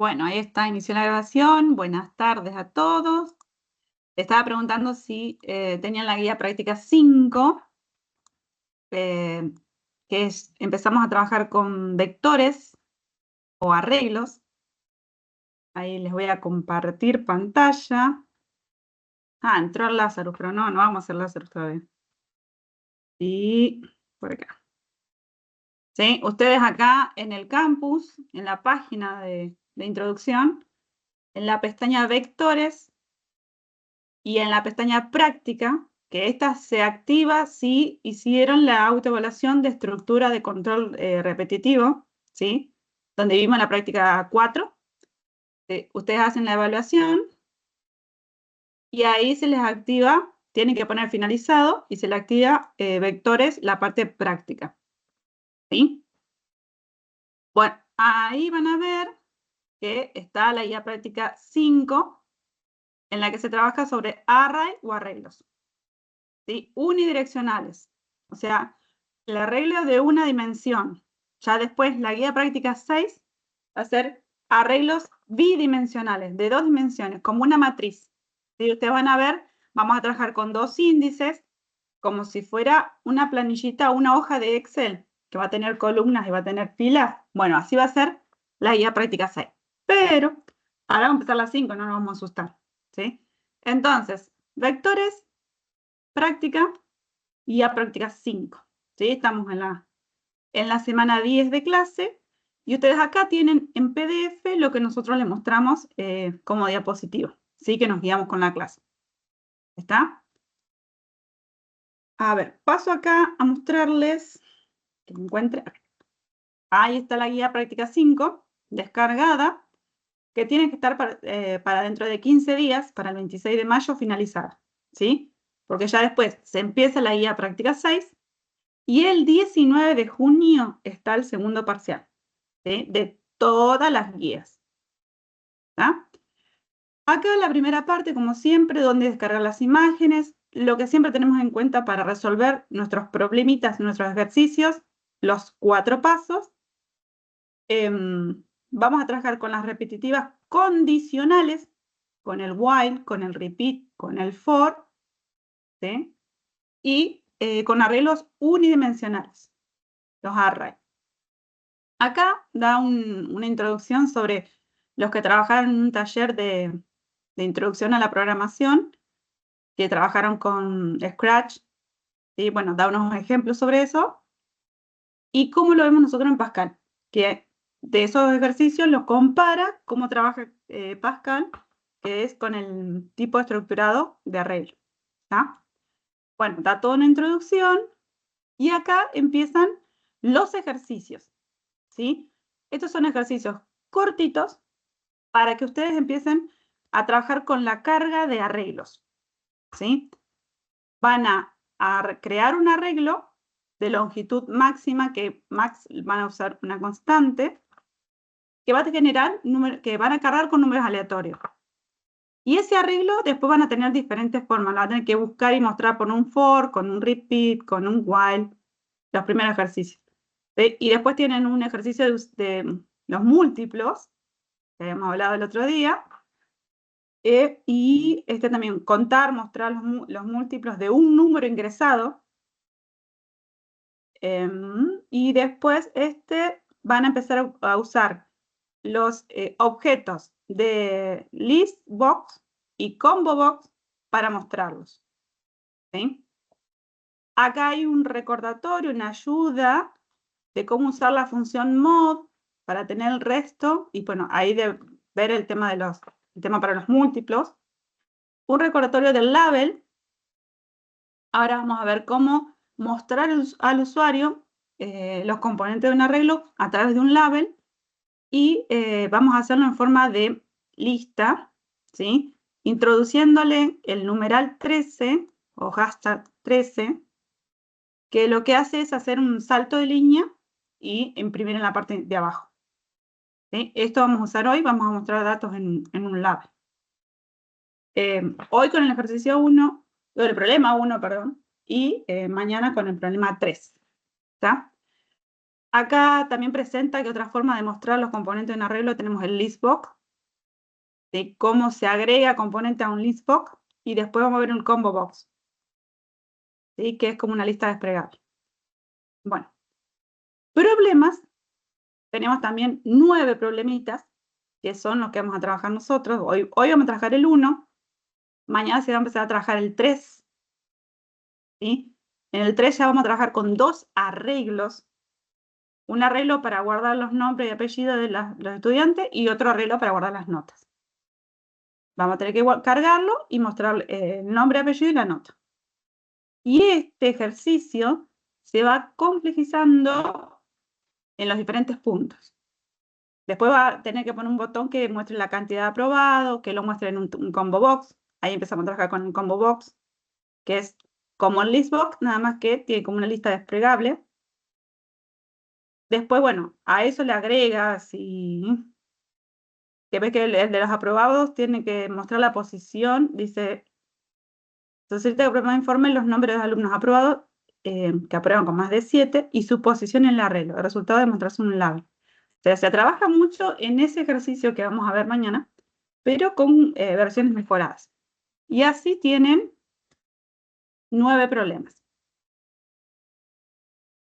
Bueno, ahí está, inició la grabación. Buenas tardes a todos. Estaba preguntando si tenían la guía práctica 5, empezamos a trabajar con vectores o arreglos. Ahí les voy a compartir pantalla. Entró el Lazarus, pero no vamos a hacer Lazarus todavía. Y por acá. ¿Sí? Ustedes acá en el campus, en la página de introducción, en la pestaña vectores, y en la pestaña práctica, que esta se activa si hicieron la autoevaluación de estructura de control repetitivo, ¿sí? Donde vimos la práctica 4. Ustedes hacen la evaluación y ahí se les activa, tienen que poner finalizado y se le activa vectores, la parte práctica, ¿sí? Bueno, ahí van a ver que está la guía práctica 5, en la que se trabaja sobre array o arreglos, ¿sí? Unidireccionales, o sea, el arreglo de una dimensión. Ya después la guía práctica 6 va a ser arreglos bidimensionales, de 2 dimensiones, como una matriz. ¿Sí? Ustedes van a ver, vamos a trabajar con 2 índices, como si fuera una planillita, una hoja de Excel, que va a tener columnas y va a tener filas. Bueno, así va a ser la guía práctica 6. Pero, ahora vamos a empezar la 5, no nos vamos a asustar, ¿sí? Entonces, vectores, práctica, y a práctica 5. ¿Sí? Estamos en la semana 10 de clase y ustedes acá tienen en PDF lo que nosotros les mostramos como diapositiva, ¿sí? Que nos guiamos con la clase. ¿Está? A ver, paso acá a mostrarles, que me encuentre. Ahí está la guía práctica 5, descargada, que tiene que estar para dentro de 15 días, para el 26 de mayo, finalizada, ¿sí? Porque ya después se empieza la guía práctica 6, y el 19 de junio está el segundo parcial, ¿sí? De todas las guías. ¿Tá? Acá la primera parte, como siempre, donde descargar las imágenes, lo que siempre tenemos en cuenta para resolver nuestros problemitas, nuestros ejercicios, los 4 pasos. Vamos a trabajar con las repetitivas condicionales, con el while, con el repeat, con el for, ¿sí? Y con arreglos unidimensionales, los array. Acá da una introducción sobre los que trabajaron en un taller de introducción a la programación, que trabajaron con Scratch, ¿sí? Bueno, da unos ejemplos sobre eso. Y cómo lo vemos nosotros en Pascal, que de esos ejercicios los compara cómo trabaja Pascal, que es con el tipo estructurado de arreglo. ¿Tá? Bueno, da toda una introducción y acá empiezan los ejercicios, ¿sí? Estos son ejercicios cortitos para que ustedes empiecen a trabajar con la carga de arreglos, ¿sí? Van a crear un arreglo de longitud máxima, que van a usar una constante, que va a generar que van a cargar con números aleatorios. Y ese arreglo después van a tener diferentes formas, lo van a tener que buscar y mostrar por un for, con un repeat, con un while, los primeros ejercicios. ¿Sí? Y después tienen un ejercicio de los múltiplos, que habíamos hablado el otro día, y también contar, mostrar los múltiplos de un número ingresado. Y después van a empezar a usar los objetos de list box y combo box para mostrarlos, ¿sí? Acá hay un recordatorio, una ayuda de cómo usar la función mod para tener el resto, y bueno, ahí de ver el tema para los múltiplos. Un recordatorio del label. Ahora vamos a ver cómo mostrar al usuario los componentes de un arreglo a través de un label, y vamos a hacerlo en forma de lista, ¿sí? Introduciéndole el numeral 13 o hashtag 13, que lo que hace es hacer un salto de línea y imprimir en la parte de abajo, ¿sí? Esto vamos a usar hoy, vamos a mostrar datos en un label. Hoy con el ejercicio 1, el problema 1, perdón, y mañana con el problema 3. ¿Está? Acá también presenta que otra forma de mostrar los componentes de un arreglo tenemos el listbox, de cómo se agrega componente a un listbox, y después vamos a ver un combo box, ¿sí? Que es como una lista desplegable. Bueno, problemas, tenemos también 9 problemitas, que son los que vamos a trabajar nosotros. Hoy vamos a trabajar el 1, mañana se va a empezar a trabajar el 3, ¿sí? En el 3 ya vamos a trabajar con 2 arreglos. Un arreglo para guardar los nombres y apellidos de los estudiantes y otro arreglo para guardar las notas. Vamos a tener que cargarlo y mostrar el nombre, apellido y la nota. Y este ejercicio se va complejizando en los diferentes puntos. Después va a tener que poner un botón que muestre la cantidad de aprobado, que lo muestre en un combo box. Ahí empezamos a trabajar con el combo box, que es como el list box, nada más que tiene como una lista desplegable. Después, bueno, a eso le agregas y que ves que el de los aprobados tiene que mostrar la posición, dice, solicita que aprueba informe los nombres de los alumnos aprobados que aprueban con más de 7 y su posición en el arreglo, el resultado de demostración en el label. O sea, se trabaja mucho en ese ejercicio que vamos a ver mañana, pero con versiones mejoradas. Y así tienen 9 problemas.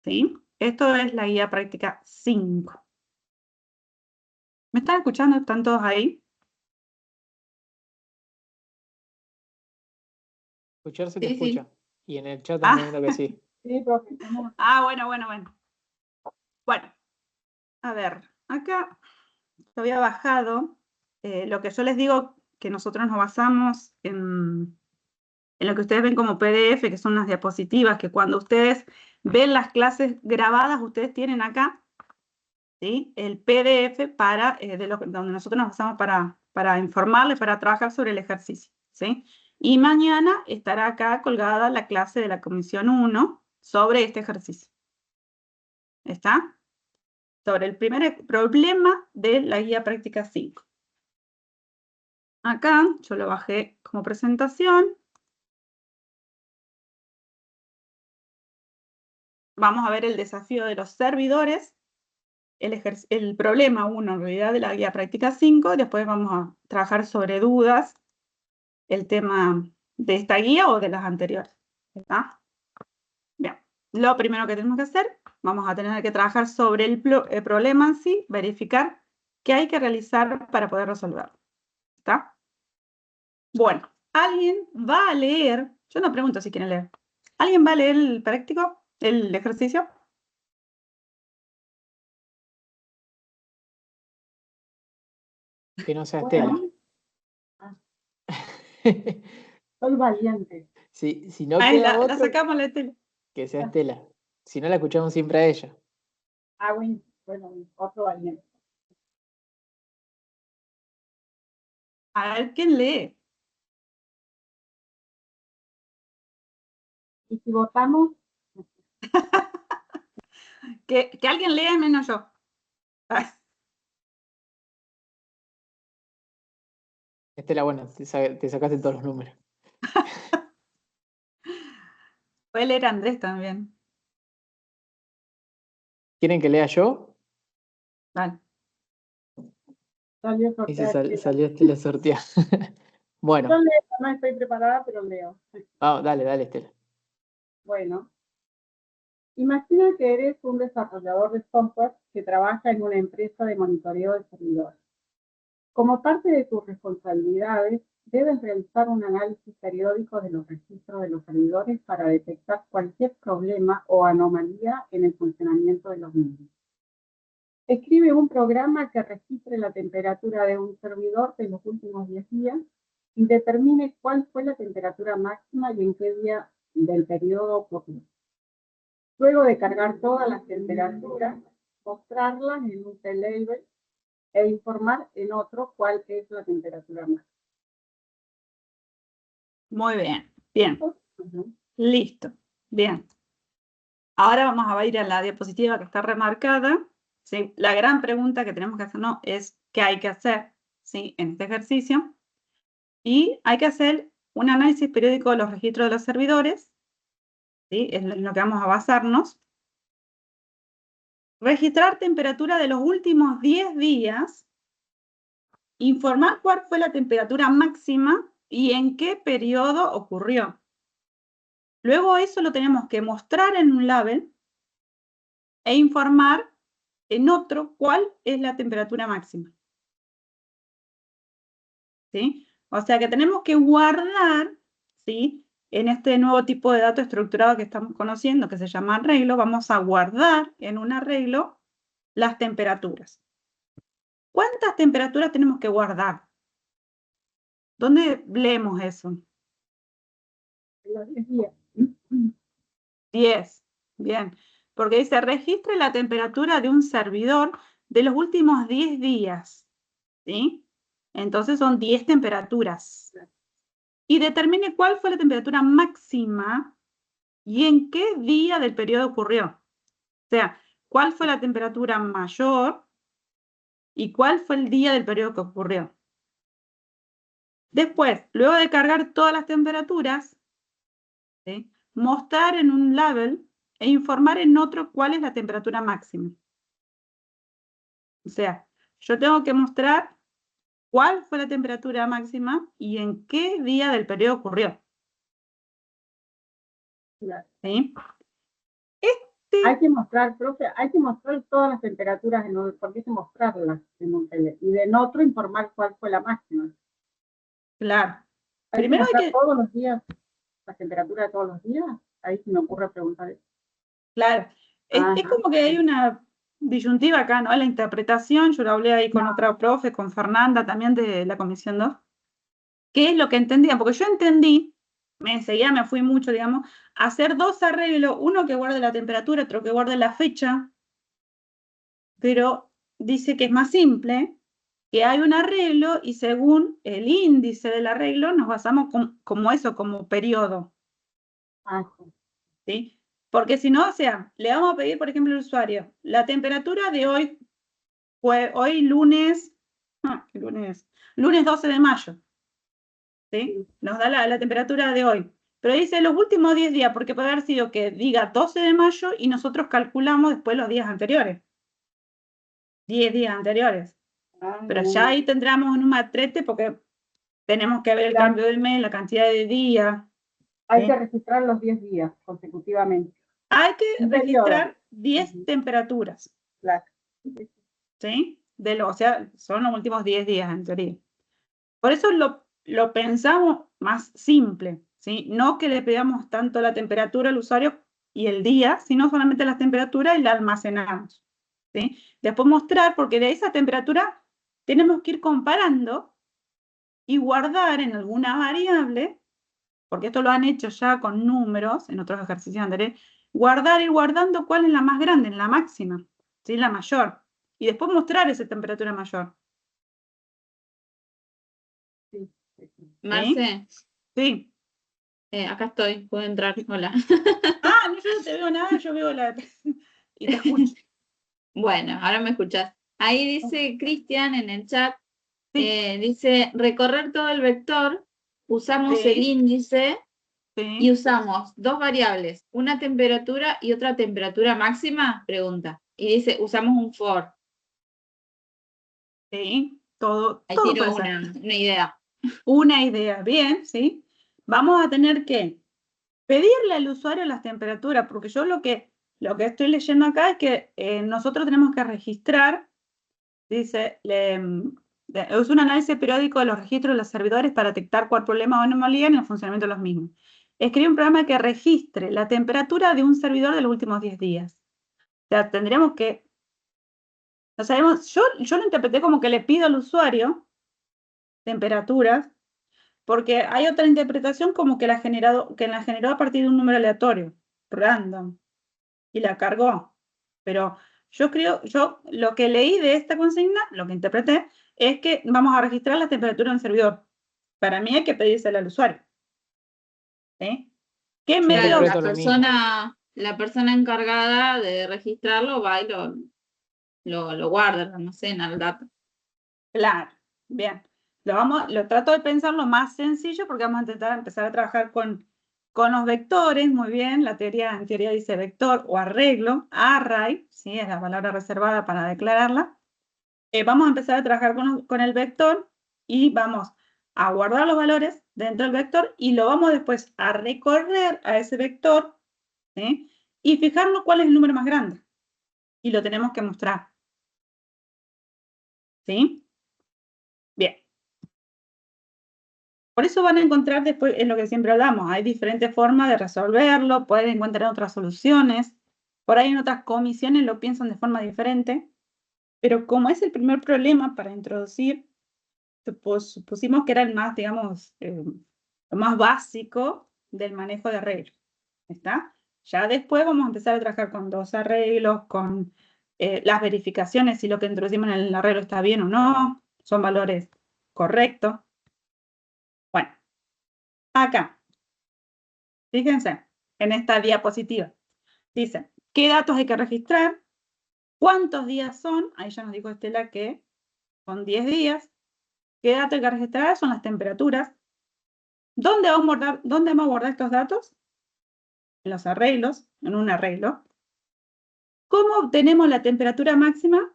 ¿Sí? Esto es la guía práctica 5. ¿Me están escuchando? ¿Están todos ahí? Escuchar se te Sí, escucha. sí. Y en el chat estamos viendo que sí. Sí, profe. Bueno. Bueno, a ver, acá yo había bajado lo que yo les digo que nosotros nos basamos en lo que ustedes ven como PDF, que son las diapositivas, que cuando ustedes ven las clases grabadas, ustedes tienen acá, ¿sí? El PDF para, donde nosotros nos basamos para informarles, para trabajar sobre el ejercicio, ¿sí? Y mañana estará acá colgada la clase de la Comisión 1 sobre este ejercicio. ¿Está? Sobre el primer problema de la guía práctica 5. Acá yo lo bajé como presentación. Vamos a ver el desafío de los servidores, el problema 1 en realidad de la guía práctica 5, después vamos a trabajar sobre dudas, el tema de esta guía o de las anteriores. ¿Está? Bien, lo primero que tenemos que hacer, vamos a tener que trabajar sobre el problema en sí, verificar qué hay que realizar para poder resolverlo. ¿Está? Bueno, ¿alguien va a leer? Yo no pregunto si quieren leer. ¿Alguien va a leer el práctico, el ejercicio? Que no sea Estela. Soy valiente. Si no Ahí queda la otro, sacamos la tele. que sea Estela. Si no, la escuchamos siempre a ella. Bueno, otro valiente. A ver quién lee. Y si votamos, Que alguien lea menos yo. Estela, bueno, te sacaste todos los números. Puede leer Andrés también. ¿Quieren que lea yo? Vale. salió Ese sortear. salió Estela sorteada. Bueno, Yo leo, no estoy preparada, pero leo. vamos, dale, Estela. Bueno, imagina que eres un desarrollador de software que trabaja en una empresa de monitoreo de servidores. Como parte de tus responsabilidades, debes realizar un análisis periódico de los registros de los servidores para detectar cualquier problema o anomalía en el funcionamiento de los mismos. Escribe un programa que registre la temperatura de un servidor de los últimos 10 días y determine cuál fue la temperatura máxima y en qué día del periodo ocurrió. Luego de cargar todas las temperaturas, mostrarlas en un T-Label e informar en otro cuál es la temperatura máxima. Muy bien. Bien. Listo. Bien. Ahora vamos a ir a la diapositiva que está remarcada. ¿Sí? La gran pregunta que tenemos que hacernos es qué hay que hacer, ¿sí? En este ejercicio. Y hay que hacer un análisis periódico de los registros de los servidores, ¿sí? Es en lo que vamos a basarnos. registrar temperatura de los últimos 10 días, informar cuál fue la temperatura máxima y en qué periodo ocurrió. Luego eso lo tenemos que mostrar en un label e informar en otro cuál es la temperatura máxima. ¿Sí? O sea que tenemos que guardar, ¿sí? En este nuevo tipo de dato estructurado que estamos conociendo, que se llama arreglo, vamos a guardar en un arreglo las temperaturas. ¿Cuántas temperaturas tenemos que guardar? ¿Dónde leemos eso? Los 10 días. 10. Bien. Porque dice, registre la temperatura de un servidor de los últimos 10 días. ¿Sí? Entonces son 10 temperaturas. Y determine cuál fue la temperatura máxima y en qué día del periodo ocurrió. O sea, cuál fue la temperatura mayor y cuál fue el día del periodo que ocurrió. Después, luego de cargar todas las temperaturas, ¿sí? Mostrar en un label e informar en otro cuál es la temperatura máxima. O sea, yo tengo que mostrar cuál fue la temperatura máxima y en qué día del periodo ocurrió. Claro. ¿Sí? Hay que mostrar, profe, hay que mostrar todas las temperaturas, porque hay que mostrarlas en un tele. Y en otro informar cuál fue la máxima. Claro. Hay Primero que mostrar hay que... todos los días, la temperatura de todos los días. Ahí se me ocurre preguntar eso. Claro. Es como que hay una disyuntiva acá, ¿no? La interpretación, yo lo hablé ahí con otra profe, con Fernanda también de la Comisión 2. ¿Qué es lo que entendían? Porque yo entendí, enseguida me fui mucho, digamos, a hacer dos arreglos, uno que guarde la temperatura, otro que guarde la fecha, pero dice que es más simple, que hay un arreglo y según el índice del arreglo nos basamos como eso, como periodo. ¿Sí? Porque si no, o sea, le vamos a pedir, por ejemplo, al usuario, la temperatura de hoy fue hoy lunes 12 de mayo. ¿Sí? Nos da la temperatura de hoy. Pero dice los últimos 10 días, porque puede haber sido que diga 12 de mayo y nosotros calculamos después los días anteriores. 10 días anteriores. Pero ya ahí tendremos un matrete porque tenemos que ver el cambio del mes, la cantidad de días. Hay que registrar los 10 días consecutivamente. Hay que registrar 10 Uh-huh. temperaturas. Claro. ¿Sí? O sea, son los últimos 10 días en teoría. Por eso lo pensamos más simple, ¿sí? No que le pidamos tanto la temperatura al usuario y el día, sino solamente la temperatura y la almacenamos, ¿sí? Después mostrar, porque de esa temperatura tenemos que ir comparando y guardar en alguna variable, porque esto lo han hecho ya con números en otros ejercicios anteriores, guardar y guardando cuál es la más grande, la máxima, ¿sí? La mayor. Y después mostrar esa temperatura mayor. Sí. Marce, Sí. acá estoy, puedo entrar. Hola. No, yo no te veo nada, yo veo y te escucho. Bueno, ahora me escuchas. Ahí dice Cristian en el chat, Sí. dice recorrer todo el vector, usamos Sí. el índice Sí. y usamos dos variables, una temperatura y otra temperatura máxima, pregunta. Y dice, usamos un for. Sí, todo Ahí puede tiro ser. una idea. Una idea, bien, ¿sí? Vamos a tener que pedirle al usuario las temperaturas, porque yo lo que estoy leyendo acá es que nosotros tenemos que registrar, dice, es un análisis periódico de los registros de los servidores para detectar cuál problema o anomalía en el funcionamiento de los mismos. Escribe un programa que registre la temperatura de un servidor de los últimos 10 días. O sea, tendríamos que, no sabemos, yo lo interpreté como que le pido al usuario temperaturas, porque hay otra interpretación como que la generó a partir de un número aleatorio, random, y la cargó. Pero yo lo que leí de esta consigna, lo que interpreté, es que vamos a registrar la temperatura en servidor. Para mí hay que pedírsela al usuario. ¿Sí? ¿Qué Yo medio? interpreto lo mismo. La persona encargada de registrarlo va y lo guarda, lo almacena el dato. Claro, bien. Lo trato de pensar lo más sencillo porque vamos a intentar empezar a trabajar con Con los vectores, muy bien, en teoría dice vector o arreglo, array, ¿sí? Es la palabra reservada para declararla. Vamos a empezar a trabajar con el vector y vamos a guardar los valores dentro del vector y lo vamos después a recorrer a ese vector, ¿sí? Y fijarnos cuál es el número más grande. Y lo tenemos que mostrar. ¿Sí? Bien. Por eso van a encontrar después, es lo que siempre hablamos, hay diferentes formas de resolverlo, pueden encontrar otras soluciones. Por ahí en otras comisiones lo piensan de forma diferente. Pero como es el primer problema para introducir, supusimos que era el más, digamos, lo más básico del manejo de arreglos. ¿Está? Ya después vamos a empezar a trabajar con dos arreglos, con las verificaciones, si lo que introducimos en el arreglo está bien o no, son valores correctos. Bueno, acá, fíjense, en esta diapositiva, dice, ¿qué datos hay que registrar? ¿Cuántos días son? Ahí ya nos dijo Estela que son 10 días. ¿Qué datos hay que registrar? Son las temperaturas. ¿Dónde vamos a guardar estos datos? En los arreglos, en un arreglo. ¿Cómo obtenemos la temperatura máxima?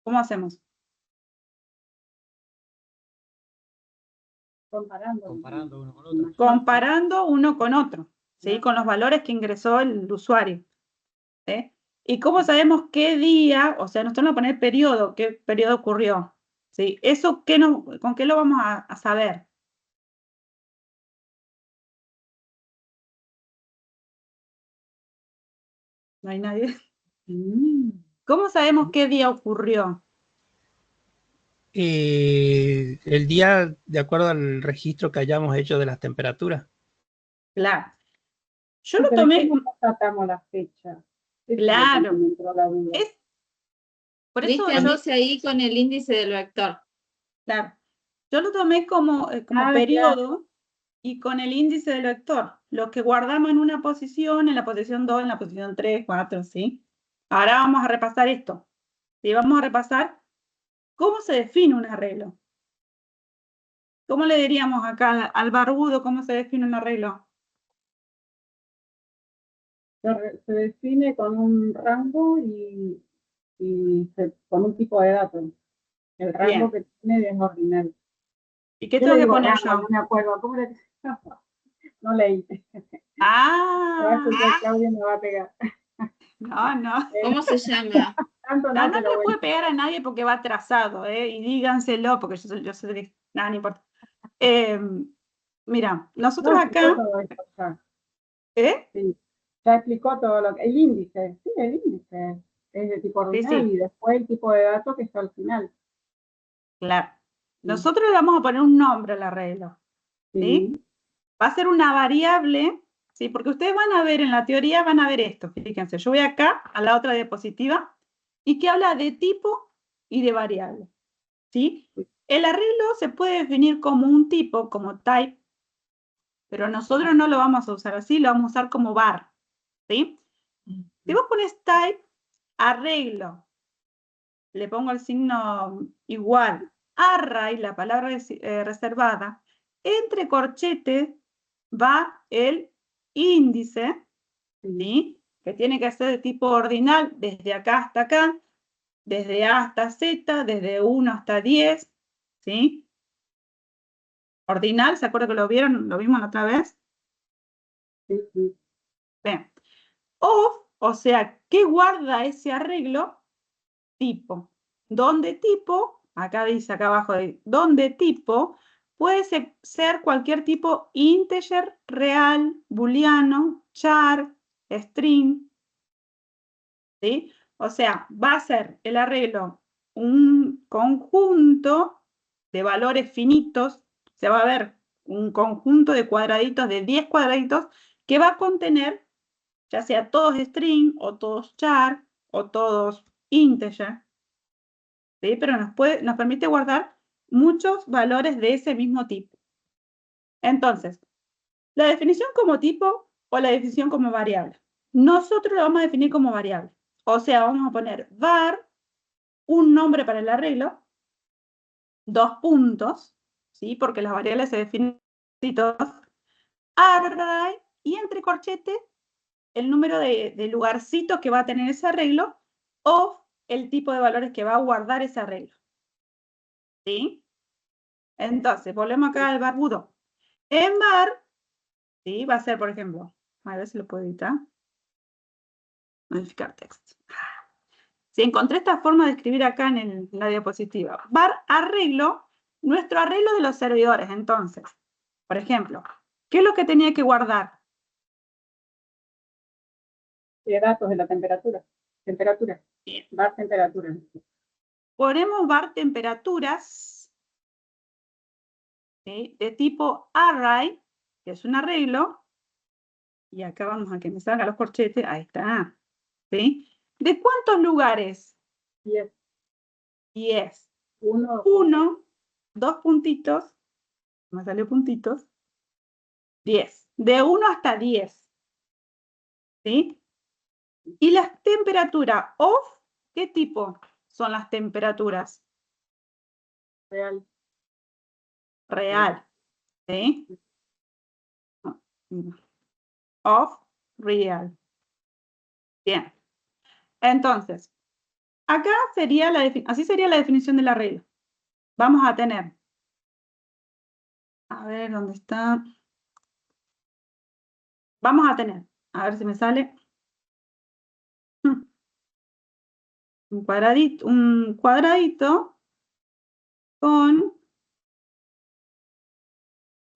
¿Cómo hacemos? Comparando Comparando uno con otro. Comparando uno con otro, ¿sí? Con los valores que ingresó el usuario. ¿Sí? ¿Y cómo sabemos qué día, o sea, nosotros vamos a poner periodo, qué periodo ocurrió? ¿Sí? ¿Eso con qué lo vamos a saber? ¿No hay nadie? ¿Cómo sabemos qué día ocurrió? El día, de acuerdo al registro que hayamos hecho de las temperaturas. Claro. Yo Sí, lo pero tomé. ¿cómo tratamos la fecha? Eso es lo que Claro. me entró la duda. Por eso Cristian yo, dice ahí con el índice del vector. claro, yo lo tomé como periodo y con el índice del vector. Lo que guardamos en una posición, en la posición 2, en la posición 3, 4, ¿sí? Ahora vamos a repasar esto. ¿Sí? Vamos a repasar cómo se define un arreglo. ¿Cómo le diríamos acá al barbudo cómo se define un arreglo? Se define con un rango y con un tipo de datos. El rango Bien. que tiene es ordinal. ¿Y qué Yo tengo le que digo poner rango, yo? no me acuerdo. ¿Cómo le No leí. A ver si Ah, Claudia me va a pegar. no. ¿Cómo se llama? Tanto No, no, no pero le puede bueno. pegar a nadie porque va atrasado, ¿eh? Y díganselo, porque yo sé que nada, no importa. Mira, nosotros No, explicó acá, todo esto ya. ¿eh? Sí. Ya explicó todo lo que. El índice, sí, el índice. Es de tipo Sí, ordinal sí, y después el tipo de datos que está al final. claro. Sí. Nosotros le vamos a poner un nombre al arreglo, ¿sí? Sí. Va a ser una variable, ¿sí? Porque ustedes van a ver en la teoría, van a ver esto, fíjense. Yo voy acá a la otra diapositiva y que habla de tipo y de variable, ¿sí? El arreglo se puede definir como un tipo, como type, pero nosotros no lo vamos a usar así, lo vamos a usar como var, ¿sí? Si vos pones type, arreglo, le pongo el signo igual, array, la palabra reservada, entre corchetes va el índice, ¿sí? Que tiene que ser de tipo ordinal, desde acá hasta acá, desde A hasta Z, desde 1 hasta 10, ¿sí? Ordinal, ¿se acuerdan que lo vieron? ¿Lo vimos la otra vez? Sí, sí. Bien. Of, o sea, ¿qué guarda ese arreglo? Tipo. Donde tipo, acá dice, acá abajo, donde tipo puede ser cualquier tipo integer, real, booleano, char, string, ¿sí? O sea, va a ser el arreglo un conjunto de valores finitos, se va a ver un conjunto de cuadraditos, de 10 cuadraditos, que va a contener ya sea todos string o todos char o todos integer, ¿sí? Pero nos permite guardar muchos valores de ese mismo tipo. Entonces, la definición como tipo o la definición como variable. Nosotros lo vamos a definir como variable. O sea, vamos a poner var, un nombre para el arreglo, 2 puntos, ¿sí? Porque las variables se definen todos, array, y entre corchetes, el número de lugarcitos que va a tener ese arreglo, o el tipo de valores que va a guardar ese arreglo. ¿Sí? Entonces, volvemos acá al barbudo. En var, ¿sí? Va a ser, por ejemplo, a ver si lo puedo editar. Modificar texto. Si encontré esta forma de escribir acá en la diapositiva. Var arreglo, nuestro arreglo de los servidores. Entonces, por ejemplo, ¿qué es lo que tenía que guardar? Datos de la temperatura. Temperatura. Bien. Var temperatura. Ponemos var temperaturas, ¿sí? De tipo array, que es un arreglo. Y acá vamos a que me salgan los corchetes. Ahí está. ¿Sí? ¿De cuántos lugares? 10. 10. 1. 1, 2 puntitos. Me salió puntitos. 10. De 1 hasta 10. ¿Sí? Y las temperaturas off, ¿qué tipo son las temperaturas? Real. Real. ¿Sí? Off, real. Bien. Entonces, acá sería así sería la definición del arreglo. Vamos a tener. A ver, ¿dónde está? Vamos a tener. A ver si me sale. Un cuadradito con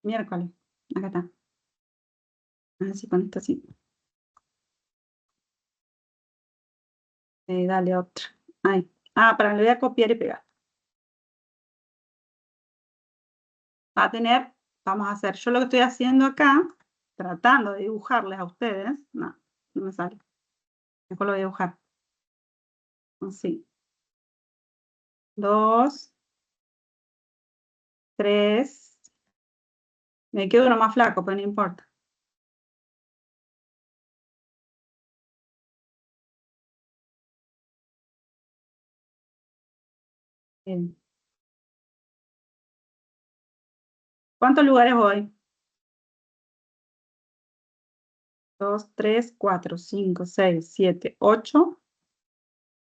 miércoles. Acá está. A ver si con esto sí. Dale otro. Ahí. Para, le voy a copiar y pegar. Va a tener, vamos a hacer, yo lo que estoy haciendo acá, tratando de dibujarles a ustedes, no me sale. Mejor lo voy a dibujar. Así. 2, 3. Me quedo uno más flaco, pero no importa. Bien. ¿Cuántos lugares voy? 2, 3, 4, 5, 6, 7, 8,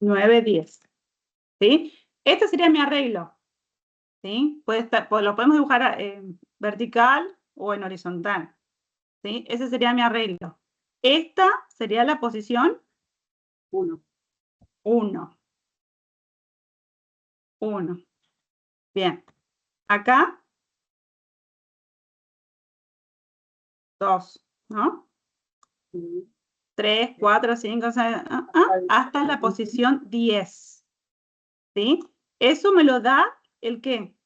9, 10. ¿Sí? Este sería mi arreglo. ¿Sí? Puede estar, lo podemos dibujar en vertical o en horizontal. ¿Sí? Ese sería mi arreglo. Esta sería la posición 1. 1. 1. Bien. Acá 2, ¿no? 3, 4, 5, 6, hasta la posición 10. ¿Sí? Eso me lo da el ¿qué?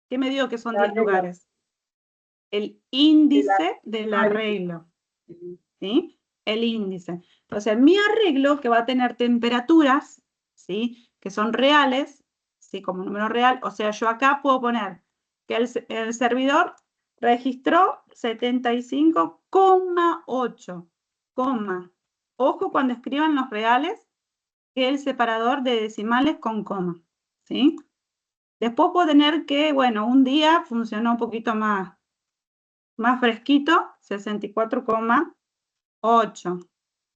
¿Qué me dio que son 10 lugares? El índice del arreglo. ¿Sí? El índice. Entonces, mi arreglo que va a tener temperaturas, ¿sí? Que son reales, ¿sí? Como número real. O sea, yo acá puedo poner que el servidor registró 75,8. Ojo cuando escriban los reales, que el separador de decimales con coma. ¿Sí? Después puedo tener que, bueno, un día funcionó un poquito más fresquito, 64,8.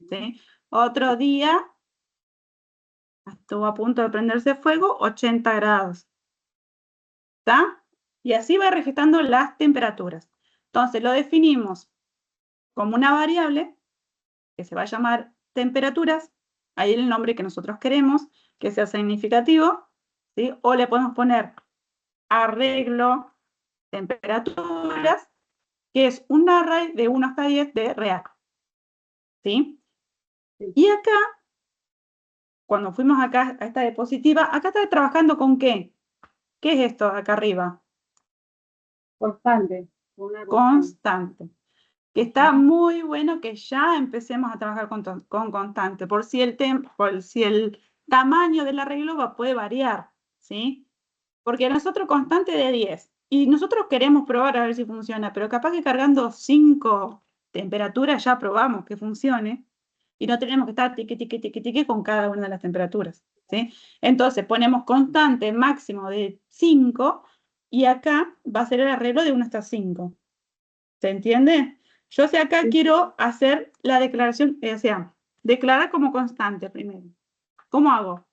¿Sí? Otro día estuvo a punto de prenderse fuego, 80 grados. ¿Está? Y así va registrando las temperaturas. Entonces lo definimos como una variable que se va a llamar temperaturas. Ahí el nombre que nosotros queremos, que sea significativo. ¿Sí? O le podemos poner arreglo temperaturas, que es un array de 1 hasta 10 de real. ¿Sí? Y acá, cuando fuimos acá a esta diapositiva, acá está trabajando con ¿qué? ¿Qué es esto acá arriba? Constante. Constante. Que está muy bueno que ya empecemos a trabajar con constante, por si el tamaño del arreglo puede variar, ¿sí? Porque nosotros constante de 10, y nosotros queremos probar a ver si funciona, pero capaz que cargando 5 temperaturas ya probamos que funcione, y no tenemos que estar tiqui con cada una de las temperaturas, ¿sí? Entonces ponemos constante máximo de 5, y acá va a ser el arreglo de 1 hasta 5. ¿Se entiende? Yo si acá Sí. quiero hacer la declaración, o sea, declarar como constante primero. ¿Cómo hago?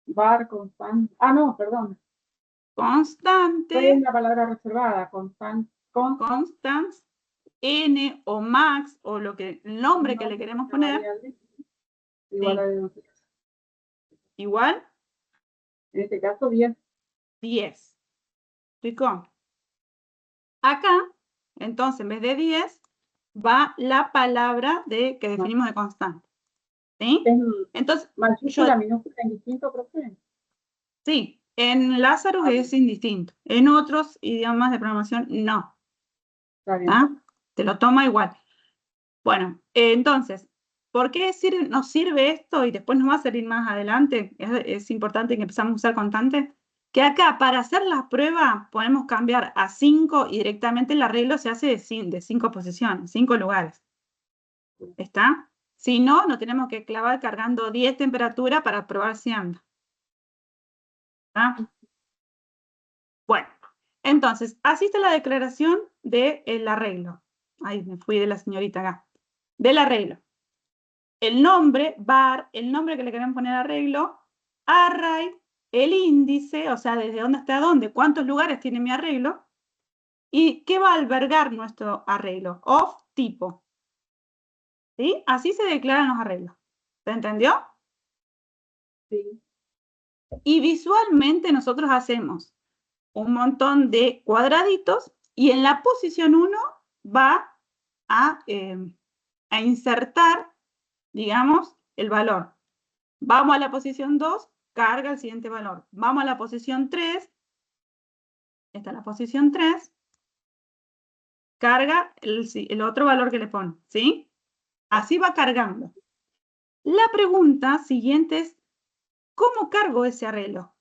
Var, constante. Ah, no, perdón. Fue Constante, una palabra reservada. constance, n o max, o el nombre que le queremos poner, Igual sí. a de igual en este caso 10. 10. ¿Explicó? Acá, entonces, en vez de 10, va la palabra que definimos de constante. ¿Sí? Es Entonces, mayúscula, minúscula, indistinto, profe. sí, en Lazarus es indistinto. En otros idiomas de programación, no. Está bien. ¿Ah? Te lo toma igual. Bueno, entonces, ¿por qué nos sirve esto? Y después nos va a servir más adelante. Es importante que empezamos a usar constantes. Que acá, para hacer la prueba, podemos cambiar a 5 y directamente el arreglo se hace de 5 posiciones, 5 lugares. ¿Está? Si no, nos tenemos que clavar cargando 10 temperaturas para probar si anda. ¿Está? Bueno, entonces, así está la declaración del arreglo. Ay, me fui de la señorita acá. Del arreglo. El nombre, var, el nombre que le queremos poner arreglo, array, el índice, o sea, desde dónde hasta dónde, cuántos lugares tiene mi arreglo, y qué va a albergar nuestro arreglo, of tipo. ¿Sí? Así se declaran los arreglos. ¿Se entendió? Sí. Y visualmente nosotros hacemos un montón de cuadraditos y en la posición 1 va a insertar, digamos, el valor. Vamos a la posición 2, carga el siguiente valor. Vamos a la posición 3, esta es la posición 3, carga el otro valor que le pone, ¿sí? Así va cargando. La pregunta siguiente es, ¿cómo cargo ese arreglo?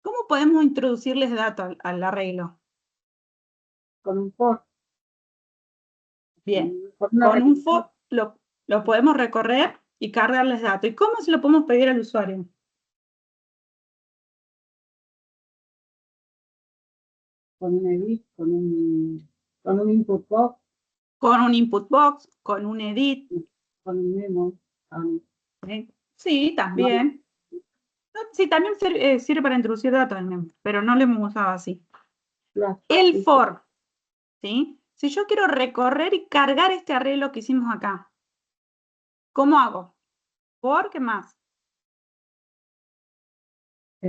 ¿Cómo podemos introducirles datos al arreglo? Con un for. Bien, Con una con un repetición. for lo podemos recorrer y cargarles datos. ¿Y cómo se lo podemos pedir al usuario? Con un edit, con un input box, Con un input box, con un edit. con un memo. Sí, también. Sí, también sirve para introducir datos, pero no lo hemos usado así. El for, ¿sí? Si yo quiero recorrer y cargar este arreglo que hicimos acá, ¿cómo hago? ¿For qué más? Y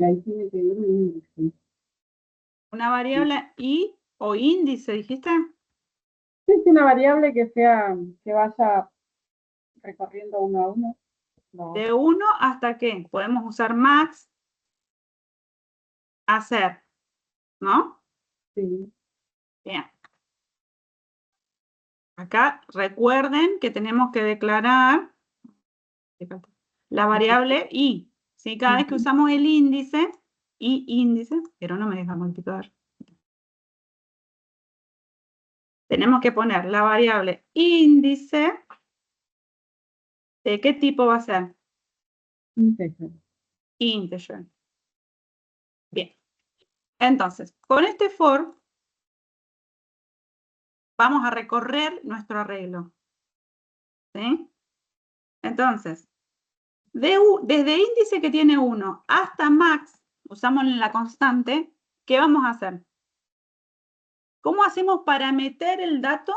ahí tiene que ir un índice. Una variable i o índice, ¿dijiste? Sí, es una variable que vaya recorriendo uno a uno. No. De 1 hasta qué. Podemos usar max, hacer, ¿no? Sí. Bien. Acá recuerden que tenemos que declarar la variable i. ¿Sí? Cada vez que usamos el índice, índice, pero no me deja multiplicar. Tenemos que poner la variable índice. ¿De qué tipo va a ser? Integer. Integer. Bien. Entonces, con este for, vamos a recorrer nuestro arreglo. ¿Sí? Entonces, desde índice que tiene 1 hasta max, usamos la constante, ¿qué vamos a hacer? ¿Cómo hacemos para meter el dato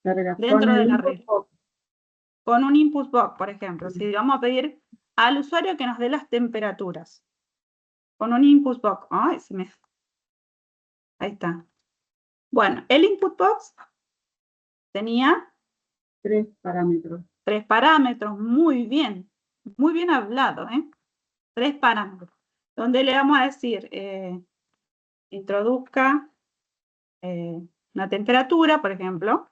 dentro del arreglo? Con un input box, por ejemplo. Si vamos a pedir al usuario que nos dé las temperaturas. Con un input box. Ay, ahí está. Bueno, el input box tenía 3 parámetros. 3 parámetros. Muy bien hablado, ¿eh? 3 parámetros. Donde le vamos a decir, introduzca una temperatura, por ejemplo.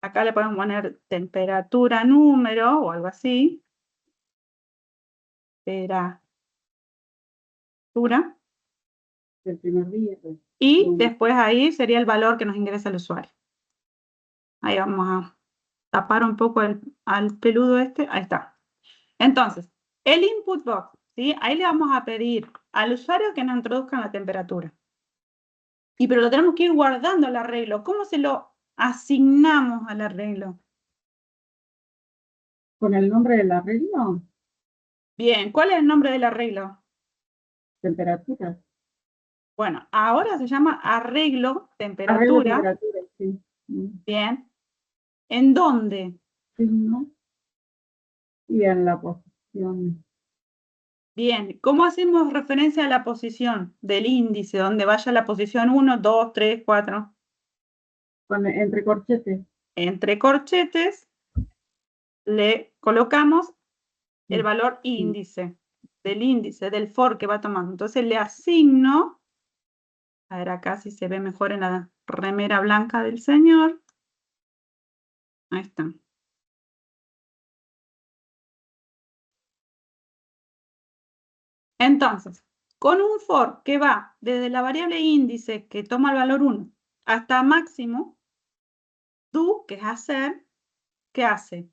Acá le podemos poner temperatura número o algo así. Temperatura. El primer día. Pues. Y después ahí sería el valor que nos ingresa el usuario. Ahí vamos a tapar un poco al peludo este. Ahí está. Entonces, El input box, ¿sí? Ahí le vamos a pedir al usuario que nos introduzca la temperatura. Pero lo tenemos que ir guardando al arreglo. ¿Cómo se lo asignamos al arreglo? ¿Con el nombre del arreglo? Bien, ¿cuál es el nombre del arreglo? Temperatura. Bueno, ahora se llama arreglo Arreglo temperatura. temperatura, sí. Bien. ¿En dónde? Signo. Y en la posición. Bien, ¿cómo hacemos referencia a la posición del índice, donde vaya la posición 1, 2, 3, 4? Entre corchetes. Entre corchetes le colocamos el valor índice, del for que va tomando. Entonces le asigno, a ver acá si se ve mejor en la remera blanca del señor. Ahí está. Entonces, con un for que va desde la variable índice que toma el valor 1 hasta máximo, do, que es hacer, ¿qué hace?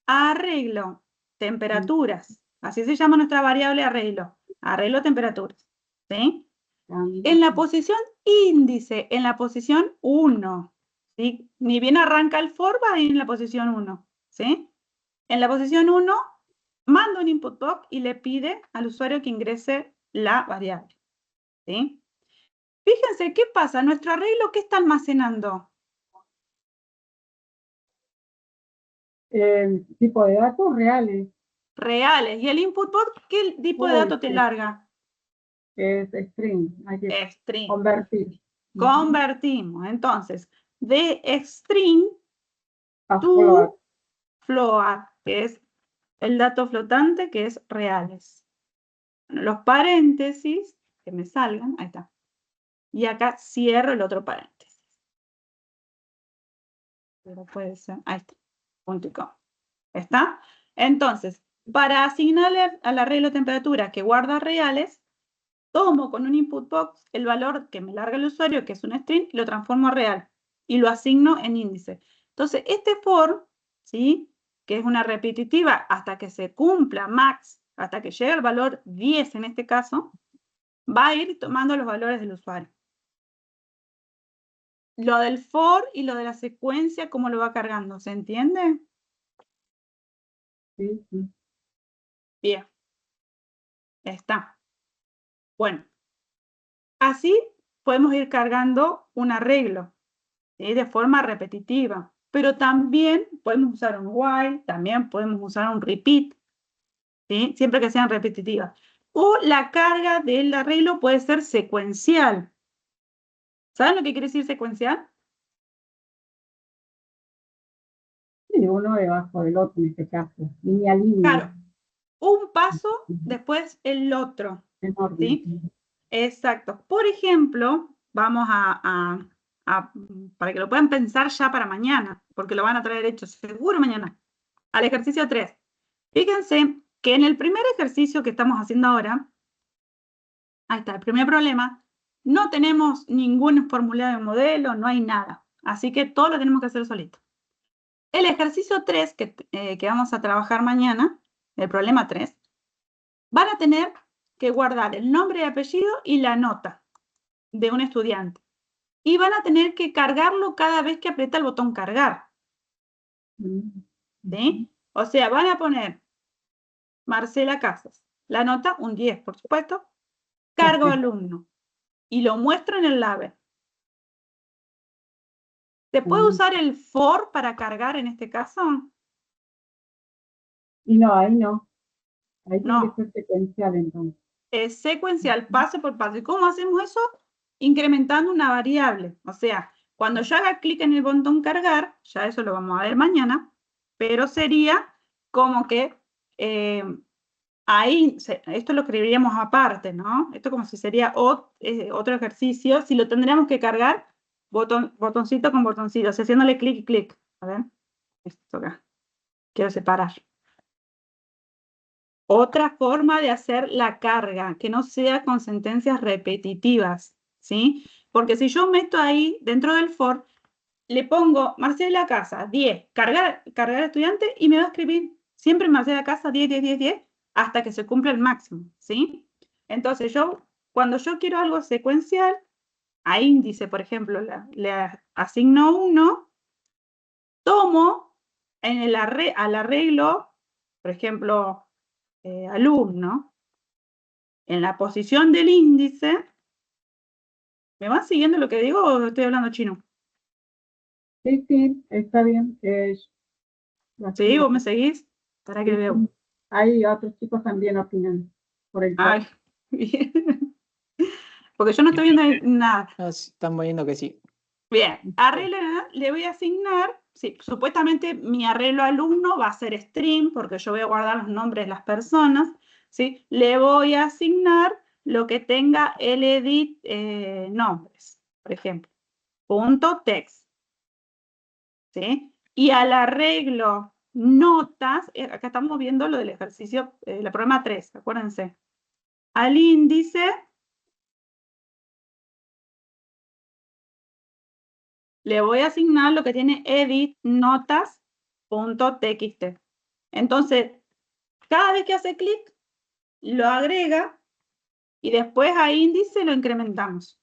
Arreglo temperaturas. Así se llama nuestra variable arreglo. Arreglo temperaturas. ¿Sí? En la posición índice, en la posición 1. ¿Sí? Ni bien arranca el for, va a ir en la posición 1. ¿Sí? En la posición 1, manda un input box y le pide al usuario que ingrese la variable. ¿Sí? Fíjense, ¿qué pasa? Nuestro arreglo, ¿qué está almacenando? Tipo de datos reales. Reales. ¿Y el input box qué tipo de dato te larga? Es string. Hay que String. convertir. Convertimos. Entonces, de string A to float. float, que es el dato flotante, que es reales. Bueno, los paréntesis que me salgan, ahí está. Y acá cierro el otro paréntesis. Pero puede ser, ahí está, punto y coma. ¿Está? Entonces, para asignarle al arreglo de temperatura que guarda reales, tomo con un input box el valor que me larga el usuario, que es un string, y lo transformo a real. Y lo asigno en índice. Entonces, este for, ¿sí? Que es una repetitiva hasta que se cumpla max, hasta que llegue el valor 10 en este caso, va a ir tomando los valores del usuario. Lo del for y lo de la secuencia, ¿cómo lo va cargando? ¿Se entiende? Sí, sí. Bien. Está. Bueno. Así podemos ir cargando un arreglo, ¿sí? De forma repetitiva. Pero también podemos usar un while, también podemos usar un repeat, ¿sí? Siempre que sean repetitivas. O la carga del arreglo puede ser secuencial. ¿Saben lo que quiere decir secuencial? Sí, uno debajo del otro en este caso. Línea a línea. Claro. Un paso, después el otro. En orden. ¿Sí? Exacto. Por ejemplo, vamos para que lo puedan pensar ya para mañana, porque lo van a traer hecho seguro mañana, al ejercicio 3. Fíjense que en el primer ejercicio que estamos haciendo ahora, ahí está, el primer problema, no tenemos ningún formulario de modelo, no hay nada. Así que todo lo tenemos que hacer solito. El ejercicio 3 que vamos a trabajar mañana, el problema 3, van a tener que guardar el nombre y apellido y la nota de un estudiante. Y van a tener que cargarlo cada vez que aprieta el botón cargar. ¿Sí? O sea, van a poner Marcela Casas. La nota, un 10, por supuesto. Cargo alumno. Y lo muestro en el label. ¿Se puede usar el for para cargar en este caso? Y no, ahí no. Ahí tiene No. que ser secuencial entonces. Es secuencial, paso por paso. ¿Y cómo hacemos eso? Incrementando una variable. O sea, cuando yo haga clic en el botón cargar, ya eso lo vamos a ver mañana, pero sería como que ahí, esto lo escribiríamos aparte, ¿no? Esto como si sería otro ejercicio, si lo tendríamos que cargar, botoncito con botoncito, o sea, haciéndole clic y clic. A ver, esto acá. Quiero separar. Otra forma de hacer la carga, que no sea con sentencias repetitivas, ¿sí? Porque si yo meto ahí, dentro del for, le pongo Marcela Casa, 10, cargar estudiante, y me va a escribir siempre Marcela Casa, 10, 10, 10, 10, hasta que se cumpla el máximo, ¿sí? Entonces cuando yo quiero algo secuencial, a índice, por ejemplo, le asigno 1, tomo al arreglo, por ejemplo, alumno, en la posición del índice. ¿Me van siguiendo lo que digo o estoy hablando chino? Sí, sí, está bien. ¿Sí? ¿Vos me seguís? Para que veo. Hay otros chicos también opinan por el chat. Ay, bien. Porque yo no estoy viendo nada. No, sí, están poniendo que sí. Bien, arreglo le voy a asignar, sí, supuestamente mi arreglo alumno va a ser stream, porque yo voy a guardar los nombres de las personas, ¿sí? Le voy a asignar lo que tenga el edit nombres, por ejemplo, punto text, ¿sí? Y al arreglo notas, acá estamos viendo lo del ejercicio, la prueba 3, acuérdense. Al índice le voy a asignar lo que tiene edit notas.txt. Entonces, cada vez que hace clic, lo agrega y después a índice lo incrementamos.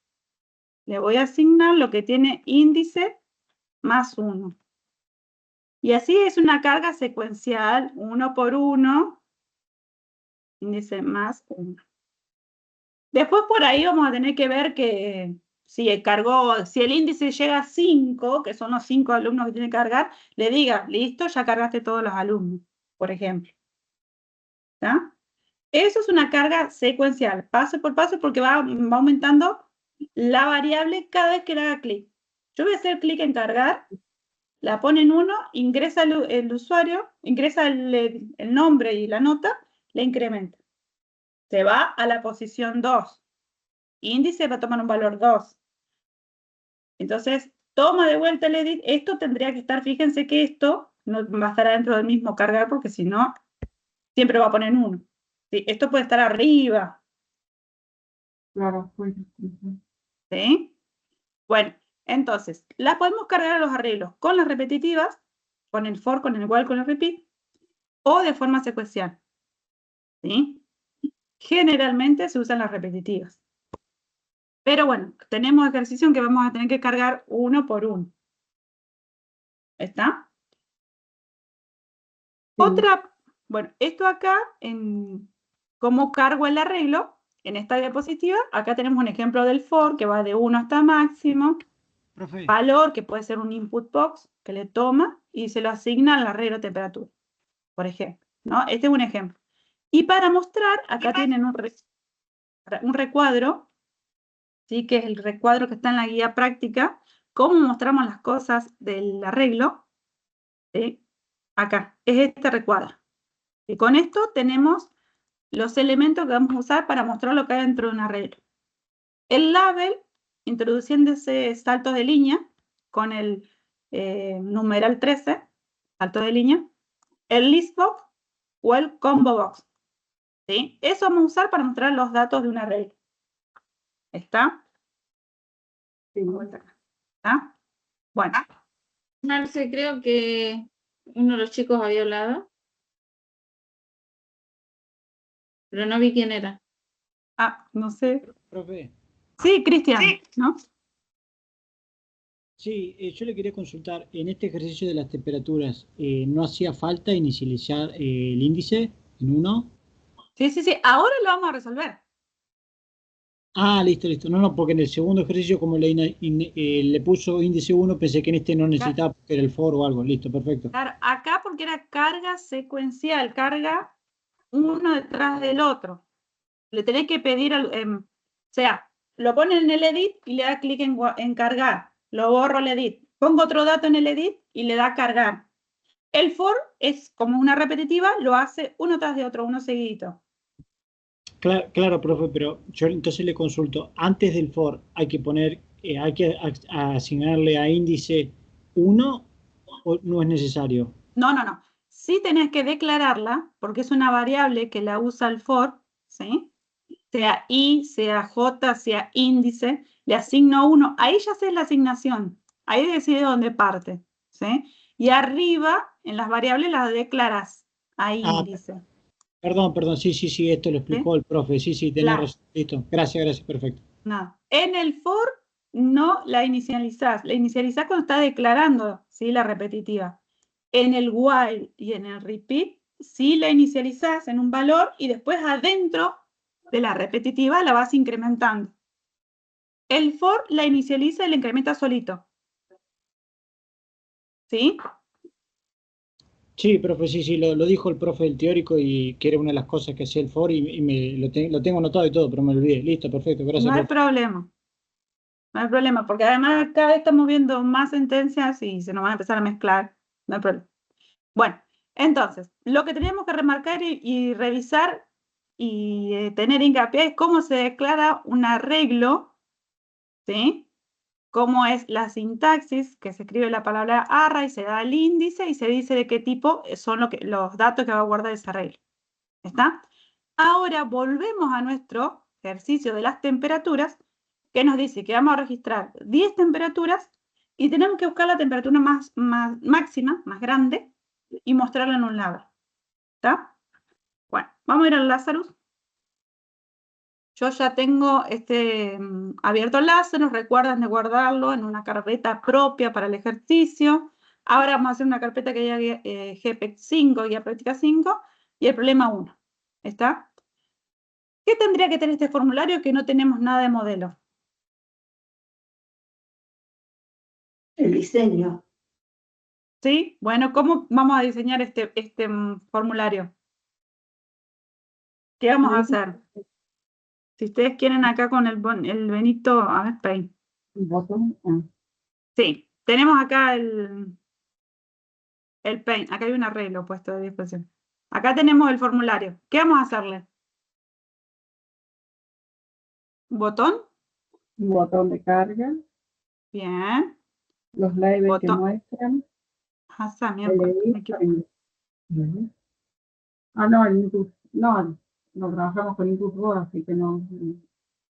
Le voy a asignar lo que tiene índice más 1. Y así es una carga secuencial, 1 por 1, índice más 1. Después por ahí vamos a tener que ver que si el índice llega a 5, que son los 5 alumnos que tiene que cargar, le diga, listo, ya cargaste todos los alumnos, por ejemplo. ¿Está? Eso es una carga secuencial, paso por paso, porque va aumentando la variable cada vez que le haga clic. Yo voy a hacer clic en cargar, la pone en 1, ingresa el usuario, ingresa el nombre y la nota, le incrementa. Se va a la posición 2. Índice va a tomar un valor 2. Entonces, toma de vuelta el edit. Esto tendría que estar, fíjense que esto no va a estar dentro del mismo cargar, porque si no, siempre va a poner 1. ¿Sí? Esto puede estar arriba. Claro, pues. ¿Sí? Bueno, entonces, las podemos cargar a los arreglos con las repetitivas, con el for, con el while, con el repeat, o de forma secuencial. ¿Sí? Generalmente se usan las repetitivas. Pero bueno, tenemos ejercicio en que vamos a tener que cargar uno por uno. ¿Está? Sí. Bueno, esto acá, en cómo cargo el arreglo, en esta diapositiva, acá tenemos un ejemplo del for que va de 1 hasta máximo. Profe, Valor, que puede ser un input box, que le toma y se lo asigna al arreglo de temperatura, por ejemplo, ¿no? Este es un ejemplo. Y para mostrar, acá tienen un recuadro, ¿sí? Que es el recuadro que está en la guía práctica, cómo mostramos las cosas del arreglo, ¿sí? Acá, es este recuadro. Y con esto tenemos los elementos que vamos a usar para mostrar lo que hay dentro de un arreglo. El label, introduciendo ese salto de línea con el numeral 13, salto de línea, el listbox o el combo box. ¿Sí? Eso vamos a usar para mostrar los datos de un arreglo. ¿Está? Sí. ¿Está? Bueno. Marce, creo que uno de los chicos había hablado, pero no vi quién era. No sé. profe, Sí, Cristian, ¿no? sí, yo le quería consultar, en este ejercicio de las temperaturas, ¿no hacía falta inicializar el índice en 1? Sí, sí, sí. Ahora lo vamos a resolver. Ah, listo, listo. No, porque en el segundo ejercicio, como le puso índice 1, pensé que en este no necesitaba porque era el for o algo. Listo, perfecto. Claro, acá porque era carga secuencial, carga uno detrás del otro. Le tenés que pedir, o sea, lo pone en el edit y le da clic en cargar. Lo borro el edit. Pongo otro dato en el edit y le da cargar. El for es como una repetitiva, lo hace uno tras de otro, uno seguidito. Claro, profe, pero yo entonces le consulto, antes del for hay que poner, hay que asignarle a índice 1 o no es necesario. No, no, no. Sí tenés que declararla, porque es una variable que la usa el for, ¿sí? Sea i, sea j, sea índice, le asigno 1. Ahí ya sé la asignación. Ahí decide dónde parte, ¿sí? Y arriba, en las variables, las declaras a índice. Perdón, sí, esto lo explicó el profe. Sí, tenés Claro. razón. Listo. Gracias, perfecto. Nada. En el for no la inicializás. La inicializás cuando está declarando, ¿sí? La repetitiva. En el while y en el repeat, sí la inicializás en un valor y después adentro de la repetitiva la vas incrementando. El for la inicializa y la incrementa solito. ¿Sí? Sí, profe, sí, lo dijo el profe del teórico y que era una de las cosas que hacía el for y lo tengo anotado y todo, pero me olvidé. Listo, perfecto, gracias, No hay profe. problema. No hay problema, porque además cada vez estamos viendo más sentencias y se nos van a empezar a mezclar. No hay problema. Bueno, entonces, lo que tenemos que remarcar y revisar y tener hincapié es cómo se declara un arreglo, ¿sí? Cómo es la sintaxis, que se escribe la palabra array, se da el índice y se dice de qué tipo son los datos que va a guardar ese arreglo. ¿Está? Ahora volvemos a nuestro ejercicio de las temperaturas, que nos dice que vamos a registrar 10 temperaturas y tenemos que buscar la temperatura máxima, más grande, y mostrarla en un label. ¿Está? Bueno, vamos a ir al Lazarus. Yo ya tengo abierto el Lazarus, recuerdan de guardarlo en una carpeta propia para el ejercicio. Ahora vamos a hacer una carpeta que diga GPEC 5, guía práctica 5, y el problema 1. ¿Está? ¿Qué tendría que tener este formulario que no tenemos nada de modelo? El diseño. ¿Sí? Bueno, ¿cómo vamos a diseñar este formulario? ¿Qué vamos a hacer? Si ustedes quieren acá con el Benito, a ver, Paint. Botón. Sí, tenemos acá el Paint. Acá hay un arreglo puesto de disposición. Acá tenemos el formulario. ¿Qué vamos a hacerle? ¿Botón? Botón de carga. Bien. Los labels que Botón. muestran. El No, el input. No trabajamos con input raw, así que no.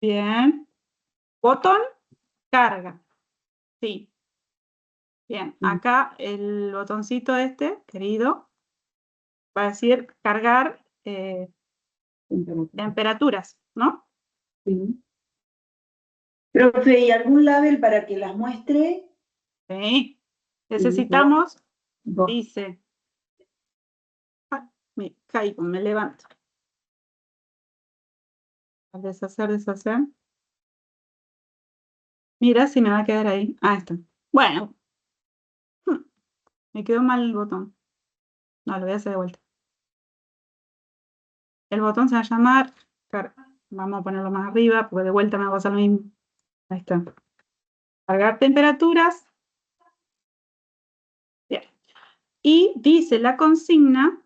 Bien. Botón, carga. Sí. Bien, acá el botoncito querido, va a decir cargar temperaturas, ¿no? Sí. Profe, ¿y algún label para que las muestre? Sí. Necesitamos, Dos. dice, me caigo, me levanto. Deshacer. Mira si me va a quedar ahí. Ah, está. Bueno. Me quedó mal el botón. No, lo voy a hacer de vuelta. El botón se va a llamar carga. Vamos a ponerlo más arriba porque de vuelta me va a pasar lo mismo. Ahí está. Cargar temperaturas. Bien. Y dice la consigna,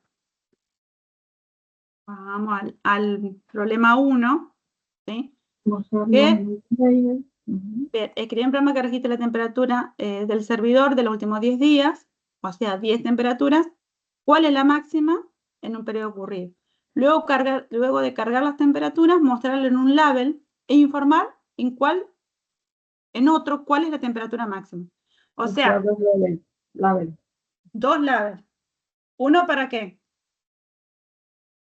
vamos al problema 1, ¿sí? Que escribí un programa que registre la temperatura del servidor de los últimos 10 días, o sea, 10 temperaturas. ¿Cuál es la máxima en un periodo ocurrido? Luego de cargar las temperaturas, mostrarlo en un label e informar en otro cuál es la temperatura máxima. O sea, dos labels. dos labels. ¿Uno para qué?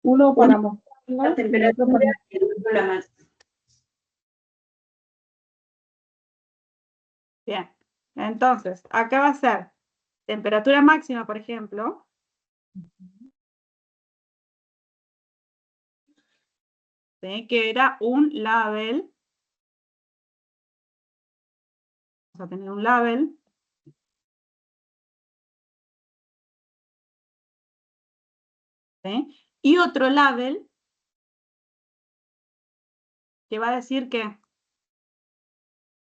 Uno para mostrar La temperatura y el otro la máxima. Bien. Entonces, acá va a ser temperatura máxima, por ejemplo. ¿Sí? Que era un label. Vamos a tener un label. ¿Sí? Y otro label que va a decir que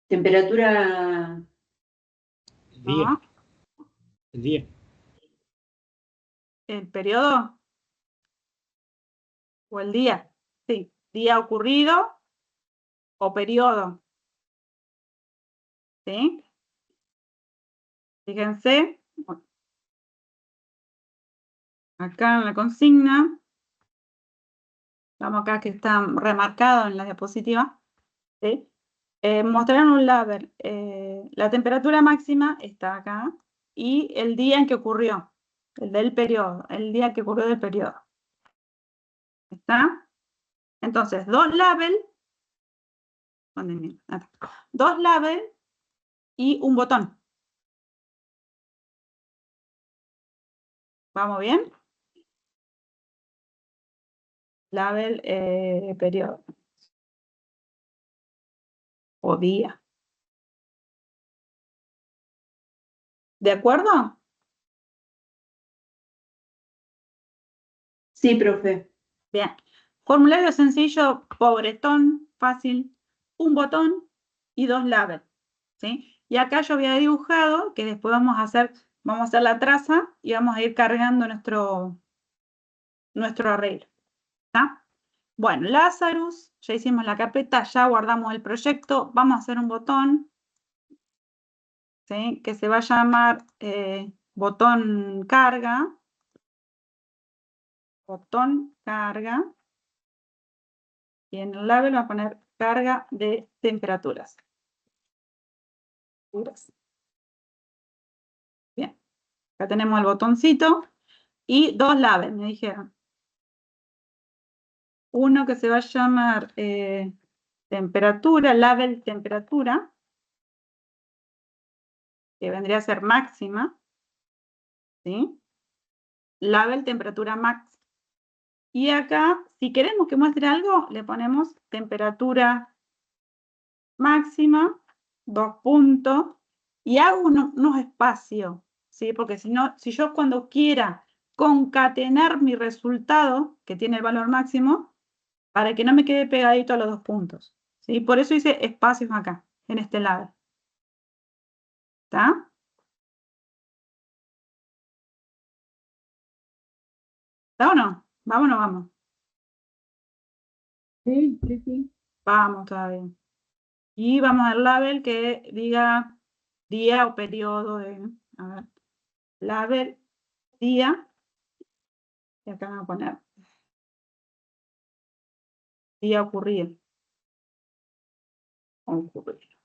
Temperatura. El día. ¿no? El día. El periodo o el día. Sí, día ocurrido o periodo. ¿Sí? Fíjense, acá en la consigna, vamos acá que está remarcado en la diapositiva, ¿sí? Mostraron un label. La temperatura máxima está acá y el día en que ocurrió, el del periodo, el día que ocurrió del periodo. ¿Está? Entonces, dos label, dos label y un botón. ¿Vamos bien? Label, periodo. O día. ¿De acuerdo? Sí, profe. Bien. Formulario sencillo, pobretón, fácil, un botón y dos labels. ¿Sí? Y acá yo había dibujado que después vamos a hacer la traza y vamos a ir cargando nuestro arreglo. ¿Está? Bueno, Lazarus, ya hicimos la carpeta, ya guardamos el proyecto. Vamos a hacer un botón, ¿sí? Que se va a llamar botón carga. Botón carga. Y en el label va a poner carga de temperaturas. Bien. Acá tenemos el botoncito y dos labels, me dijeron. Uno que se va a llamar temperatura, label temperatura, que vendría a ser máxima, ¿sí? Label temperatura max. Y acá, si queremos que muestre algo, le ponemos temperatura máxima, dos puntos, y hago unos espacios, ¿sí? Porque si no, si yo cuando quiera concatenar mi resultado, que tiene el valor máximo, para que no me quede pegadito a los dos puntos, ¿sí? Por eso hice espacios acá, en este lado. ¿Está? ¿Está o no? ¿Vamos o no vamos? Sí, sí, sí. Vamos todavía. Y vamos al label que diga día o periodo de... A ver. Label, día. Y acá vamos a poner día ocurrido. Ocurrido.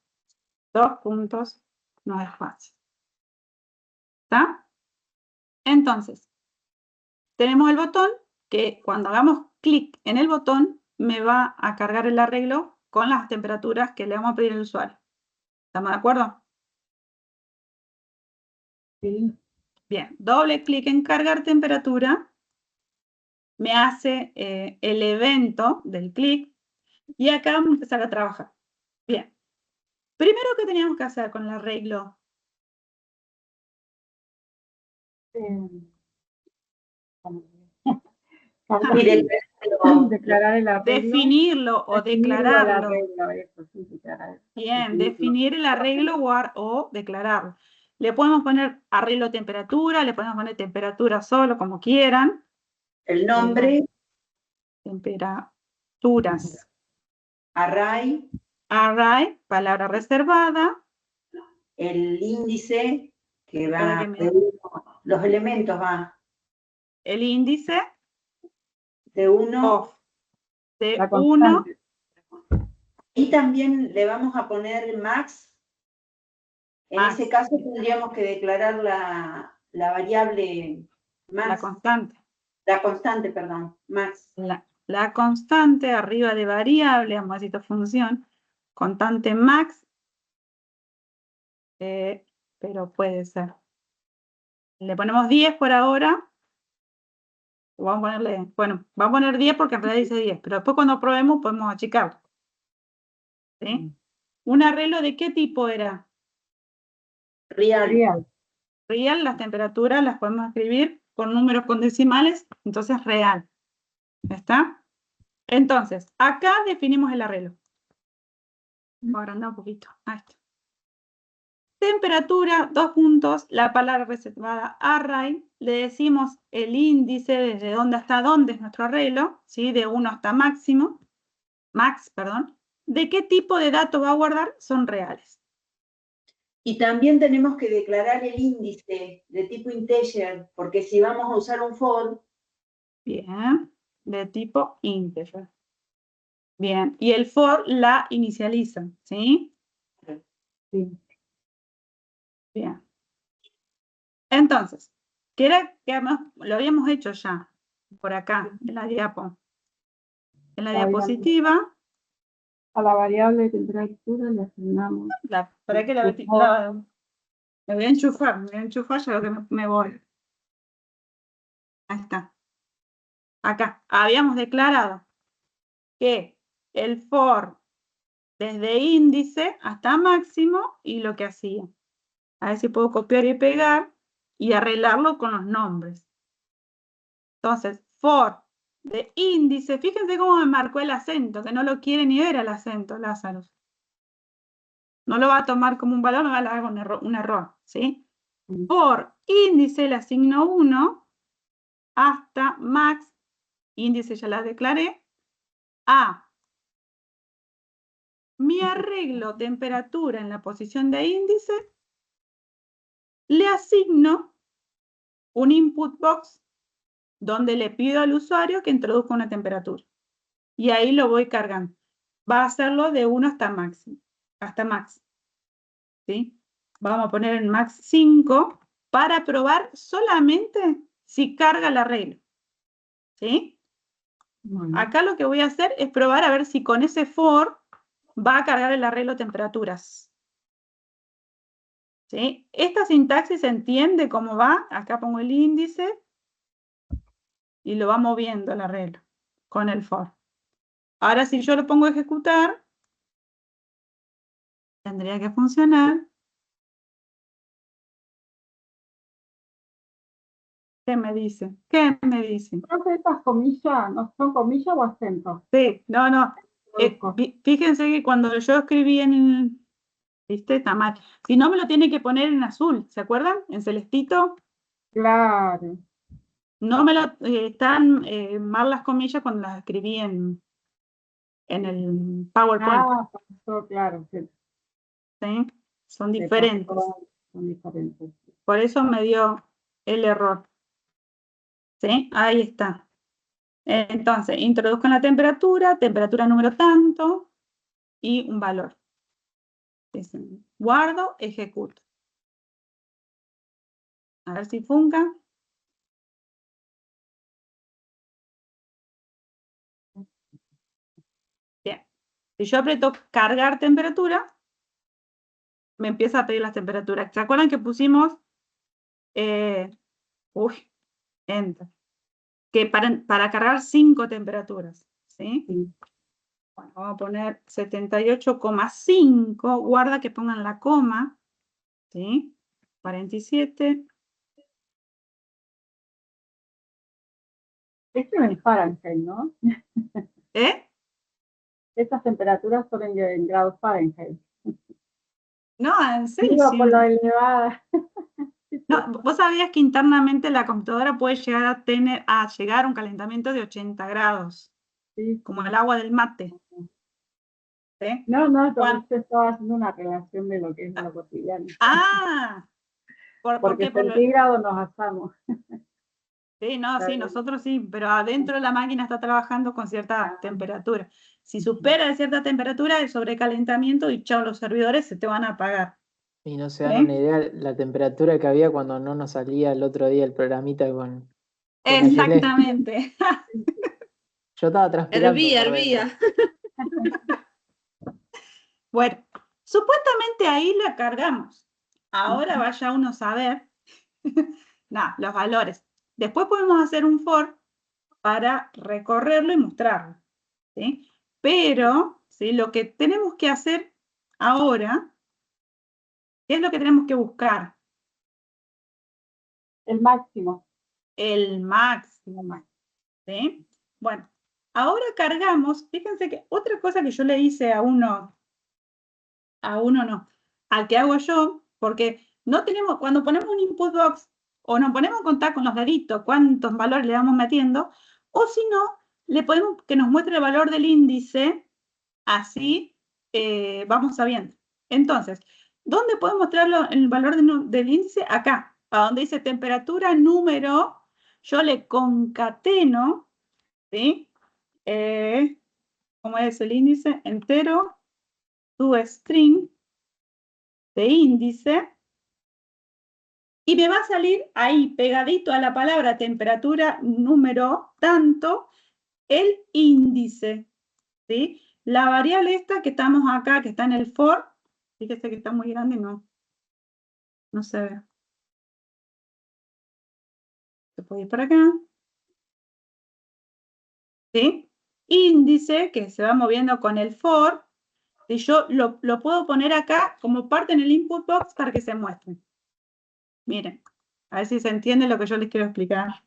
Dos puntos, no es fácil. ¿Está? Entonces, tenemos el botón que cuando hagamos clic en el botón me va a cargar el arreglo con las temperaturas que le vamos a pedir al usuario. ¿Estamos de acuerdo? Sí. Bien, doble clic en cargar temperatura, me hace el evento del clic y acá vamos a empezar a trabajar. Bien, primero que teníamos que hacer con el arreglo. Declarar el arreglo. Definirlo o declararlo. Eso, sí, declarar. Bien, definir el arreglo o declararlo. Le podemos poner arreglo temperatura, le podemos poner temperatura solo, como quieran. El nombre, Temperaturas. array, Array, palabra reservada. el índice que Espera va, que me- los elementos va El índice de 1. of de La 1. constante. Y también le vamos a poner max. En Max. ese caso tendríamos que declarar la variable La max, constante. la constante, perdón, max. La constante arriba de variable, vamos a decir esta función, constante max, pero puede ser. Le ponemos 10 por ahora. Vamos a ponerle, bueno, vamos a poner 10 porque en realidad dice 10, pero después cuando probemos podemos achicarlo. ¿Sí? ¿Un arreglo de qué tipo era? Real. Real, las temperaturas las podemos escribir con números con decimales, entonces real. ¿Está? Entonces, acá definimos el arreglo. Voy a agrandar un poquito. Ahí está. Temperatura, dos puntos, la palabra reservada array, le decimos el índice desde dónde hasta dónde es nuestro arreglo, ¿sí? De 1 hasta máximo, max, perdón. ¿De qué tipo de datos va a guardar? Son reales. Y también tenemos que declarar el índice de tipo integer, porque si vamos a usar un for. Bien, de tipo integer. Bien, y el for la inicializa, ¿sí? Sí. Bien. Entonces, que era que además lo habíamos hecho ya, por acá, en la diapo. En la Está bien. diapositiva, A la variable de temperatura le asignamos. para que le voy a enchufar, ya que me voy. Ahí está. Acá, habíamos declarado que el for desde índice hasta máximo y lo que hacía. A ver si puedo copiar y pegar y arreglarlo con los nombres. Entonces, for de índice, fíjense cómo me marcó el acento, que no lo quiere ni ver el acento, Lázaro. No lo va a tomar como un valor, no va a hacer un error, ¿sí? For índice le asigno 1 hasta max, índice ya la declaré, a mi arreglo temperatura en la posición de índice, le asigno un input box donde le pido al usuario que introduzca una temperatura. Y ahí lo voy cargando. Va a hacerlo de 1 hasta máximo, hasta max. ¿Sí? Vamos a poner en max 5 para probar solamente si carga el arreglo. ¿Sí? Bueno, Acá lo que voy a hacer es probar a ver si con ese for va a cargar el arreglo de temperaturas. ¿Sí? Esta sintaxis se entiende cómo va. Acá pongo el índice y lo va moviendo el arreglo con el for. Ahora si yo lo pongo a ejecutar, tendría que funcionar. ¿Qué me dice? ¿Qué me dice? profe, estas comillas, ¿no son comillas o acentos? Sí, no. Fíjense que cuando yo escribí en... ¿Viste? Está mal. Si no, me lo tiene que poner en azul. ¿Se acuerdan? En celestito. Claro. No me lo... están mal las comillas cuando las escribí en el PowerPoint. Ah, pasó, claro. Sí. ¿Sí? Son Se diferentes. pasó, son diferentes. Por eso me dio el error. ¿Sí? Ahí está. Entonces, introduzco la temperatura número tanto y un valor. Guardo, ejecuto. A ver si funca. Bien. Si yo aprieto cargar temperatura, me empieza a pedir las temperaturas. ¿Se acuerdan que pusimos? Enter. Que para cargar 5 temperaturas. ¿Sí? Sí. Bueno, vamos a poner 78,5. Guarda que pongan la coma. ¿Sí? 47. Esto es en Fahrenheit, ¿no? ¿Eh? Estas temperaturas son en grados Fahrenheit. No, en serio. Digo, Sí. por lo elevada. No, vos sabías que internamente la computadora puede llegar a llegar a un calentamiento de 80 grados, Sí, como sí. el agua del mate. ¿Sí? No, Juan. yo estaba haciendo una relación de lo que es lo cotidiano. Ah, ¿por Porque qué? Por centígrados nos asamos. Sí, no, sí, nosotros sí, pero adentro la máquina está trabajando con cierta temperatura. Si supera de cierta temperatura, el sobrecalentamiento y chao, los servidores se te van a apagar. Y no se dan una idea la temperatura que había cuando no nos salía el otro día el programita con Exactamente. Yo estaba transpirando. Hervía. Bueno, supuestamente ahí la cargamos. Ahora vaya uno a saber los valores. Después podemos hacer un for para recorrerlo y mostrarlo. ¿Sí? Pero ¿sí? Lo que tenemos que hacer ahora, ¿qué es lo que tenemos que buscar? El máximo. El máximo. ¿Sí? Bueno, ahora cargamos. Fíjense que otra cosa que yo le hice a uno no, al que hago yo, porque no tenemos, cuando ponemos un input box, o nos ponemos en contacto con los deditos, cuántos valores le vamos metiendo, o si no, le podemos que nos muestre el valor del índice, así vamos sabiendo. Entonces, ¿dónde podemos mostrarlo el valor del índice? Acá, a donde dice temperatura, número, yo le concateno, ¿sí? ¿Cómo es el índice? Entero, string de índice, y me va a salir ahí pegadito a la palabra temperatura número tanto el índice, ¿sí? La variable esta que estamos acá, que está en el for, fíjese que está muy grande, no se ve. Se puede ir para acá. ¿Sí? Índice, que se va moviendo con el for, y yo lo puedo poner acá como parte en el input box para que se muestre. Miren, a ver si se entiende lo que yo les quiero explicar.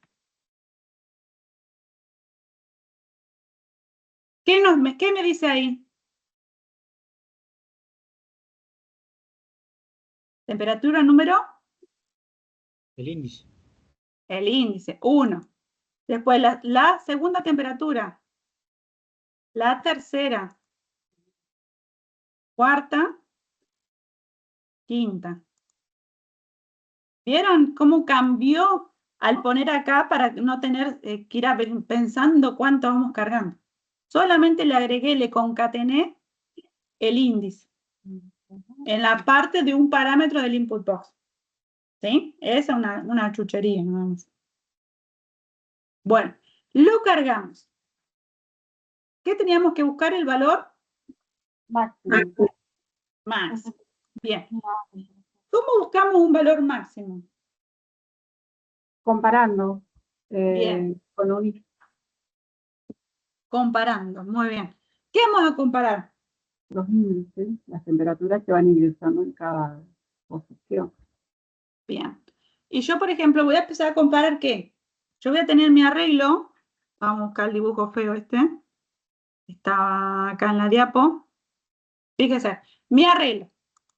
¿Qué me dice ahí? Temperatura número, El índice. el índice, 1. Después la segunda temperatura, la tercera, cuarta, quinta. ¿Vieron cómo cambió al poner acá para no tener que ir pensando cuánto vamos cargando? Solamente le agregué, le concatené el índice en la parte de un parámetro del input box. ¿Sí? Esa es una chuchería, ¿no? Bueno, lo cargamos. ¿Qué teníamos que buscar? El valor Máximo. máximo. Bien. ¿Cómo buscamos un valor máximo? Comparando Bien. con un Comparando, muy bien. ¿Qué vamos a comparar? los índices, las temperaturas que van ingresando en cada posición. Bien. Y yo, por ejemplo, voy a empezar a comparar ¿qué? Yo voy a tener mi arreglo. Vamos a buscar el dibujo feo este. Está acá en la diapo. Fíjese, mi arreglo.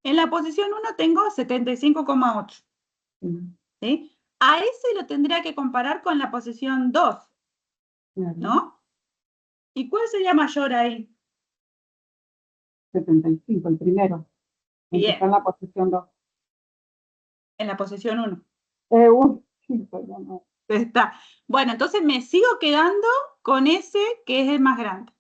En la posición 1 tengo 75,8. ¿Sí? A ese lo tendría que comparar con la posición 2, ¿no? ¿Y cuál sería mayor ahí? 75, el primero. El que Bien. está en la posición 2. En la posición 1. No. Está. Bueno, entonces me sigo quedando con ese que es el más grande.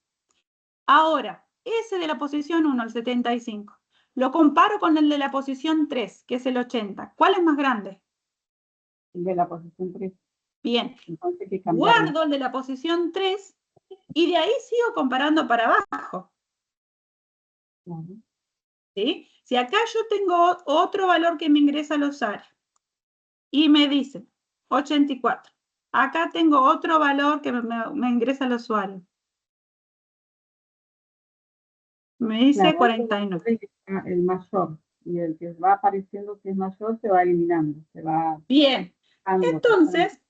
Ahora, ese de la posición 1, el 75, lo comparo con el de la posición 3, que es el 80. ¿Cuál es más grande? El de la posición 3. Bien. Entonces hay que cambiarlo. Guardo el de la posición 3 y de ahí sigo comparando para abajo. Claro. ¿Sí? Si acá yo tengo otro valor que me ingresa al usuario y me dice 84. Acá tengo otro valor que me ingresa al usuario. Me dice Claro, 49. el mayor. Y el que va apareciendo que es mayor se va eliminando. Se va Bien. Entonces,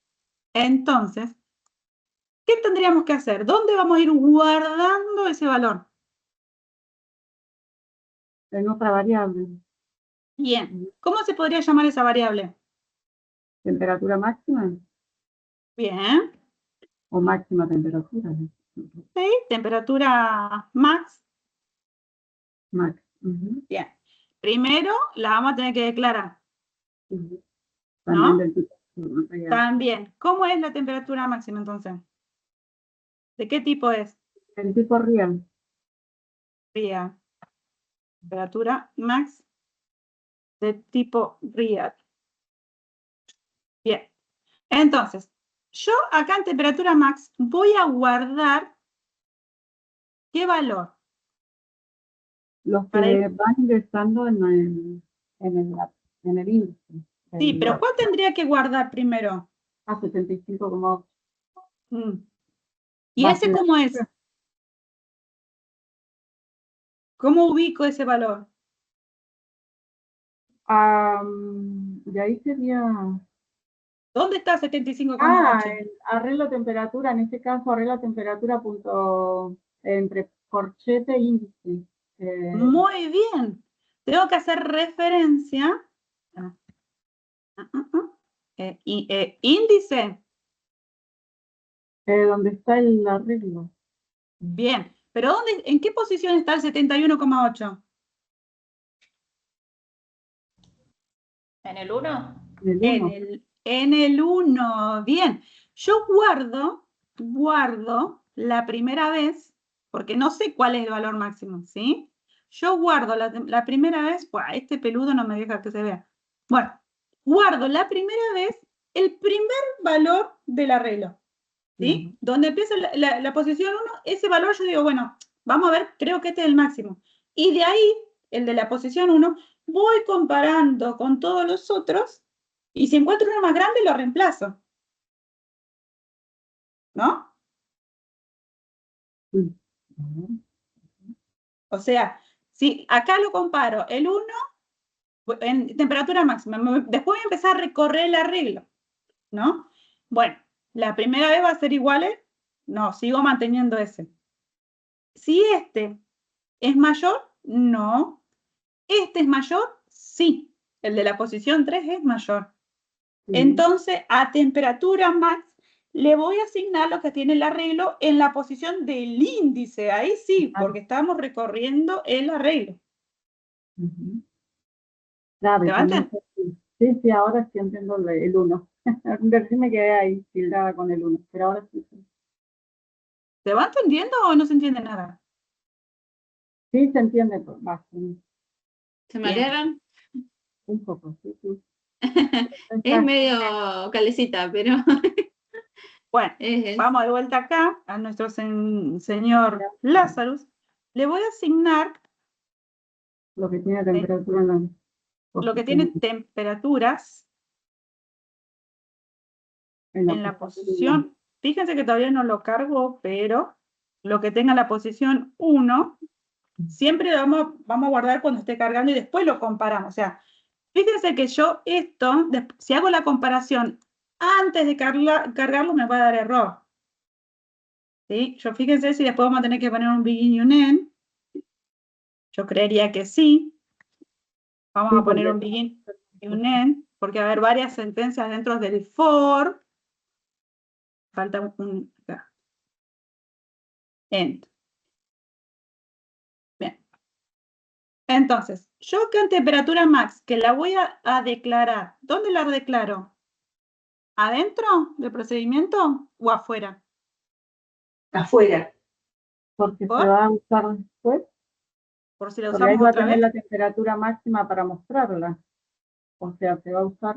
¿qué tendríamos que hacer? ¿Dónde vamos a ir guardando ese valor? en otra variable. Bien. ¿Cómo se podría llamar esa variable? Temperatura máxima Bien. o máxima temperatura. ¿Sí? Temperatura max. Max. Ujú. Bien. Primero la vamos a tener que declarar. Ujú. ¿No? También del tipo real. También. ¿Cómo es la temperatura máxima entonces? ¿De qué tipo es? El tipo real. Real. Temperatura max de tipo real. Bien. Entonces, yo acá en temperatura max voy a guardar ¿qué valor? Los que Para ir. van ingresando en el índice. Sí, pero ¿cuál tendría que guardar primero? A 75,8. ¿Y ese cómo es? ¿Cómo ubico ese valor? De ahí sería. ¿Dónde está 75,8? El arreglo temperatura, en este caso arreglo temperatura punto entre corchete e índice. Muy bien. Tengo que hacer referencia. Índice. Donde está el arreglo. Bien. ¿Pero en qué posición está el 71,8? ¿En el 1? En el 1. En el 1. Bien. Yo guardo la primera vez, porque no sé cuál es el valor máximo, ¿sí? Yo guardo la primera vez, ¡buah! Este peludo no me deja que se vea. Bueno, guardo la primera vez el primer valor del arreglo. ¿sí? Donde empieza la posición 1, ese valor yo digo, bueno, vamos a ver, creo que este es el máximo. Y de ahí, el de la posición 1, voy comparando con todos los otros, y si encuentro uno más grande, lo reemplazo. ¿No? O sea, si acá lo comparo, el 1 en temperatura máxima, después voy a empezar a recorrer el arreglo, ¿no? Bueno, la primera vez va a ser igual, no, sigo manteniendo ese. Si este es mayor, no. Este es mayor, sí. El de la posición 3 es mayor. Entonces, a temperatura max, le voy a asignar lo que tiene el arreglo en la posición del índice. Ahí sí, porque estamos recorriendo el arreglo. Claro, ¿Te va a entender? sí, sí, ahora sí entiendo el 1. Recién me quedé ahí tildada con el 1, pero ahora sí. ¿Se va entendiendo o no se entiende nada? Sí, se entiende bastante. ¿Se marearon? Un poco, sí, sí. Es medio calecita, pero Bueno, es vamos de vuelta acá a nuestro señor Lazarus. Le voy a asignar Lo que tiene temperatura en la lo que tiene temperaturas en la posición. Fíjense que todavía no lo cargo, pero lo que tenga la posición 1, siempre lo vamos a guardar cuando esté cargando y después lo comparamos. O sea, fíjense que yo esto, si hago la comparación antes de cargarlo, me va a dar error. ¿Sí? Yo fíjense si después vamos a tener que poner un begin y un end. Yo creería que sí. Vamos a poner un begin y un end, porque va a haber varias sentencias dentro del for. Falta un acá. End. Bien. Entonces, yo que en temperatura max, que la voy a declarar, ¿dónde la declaro? ¿Adentro del procedimiento o afuera? Afuera. Porque ¿Por? se va a usar después. Por si la Porque ahí usamos va a otra tener vez. la temperatura máxima para mostrarla. O sea, se va a usar.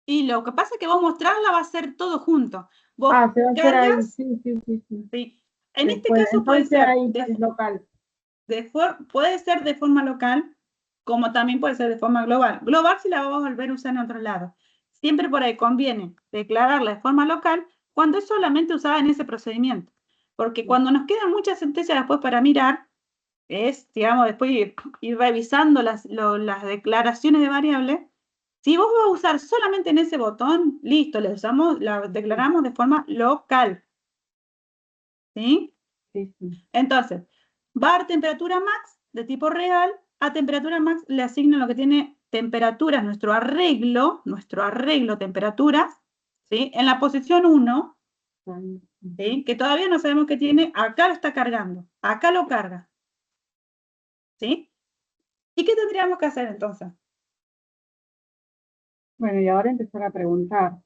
Y lo que pasa es que vos mostrarla va a ser todo junto. Vos Se va a hacer ahí. cargas. Sí, sí, sí, sí. Sí. En este Después, caso puede entonces ser ahí es local. puede ser de forma local, como también puede ser de forma global. Global si la vamos a volver a usar en otro lado. Siempre por ahí conviene declararla de forma local cuando es solamente usada en ese procedimiento. Porque cuando nos quedan muchas sentencias después para mirar, es, digamos, después ir revisando las declaraciones de variables. Si vos vas a usar solamente en ese botón, listo, la declaramos de forma local. ¿Sí? Sí, sí. Entonces, var temperatura max de tipo real, a temperatura max le asigno lo que tiene temperaturas, nuestro arreglo temperaturas, ¿sí? En la posición 1, ¿sí? Que todavía no sabemos qué tiene, acá lo está cargando, acá lo carga. ¿Sí? ¿Y qué tendríamos que hacer entonces? Bueno, y ahora empezar a preguntar.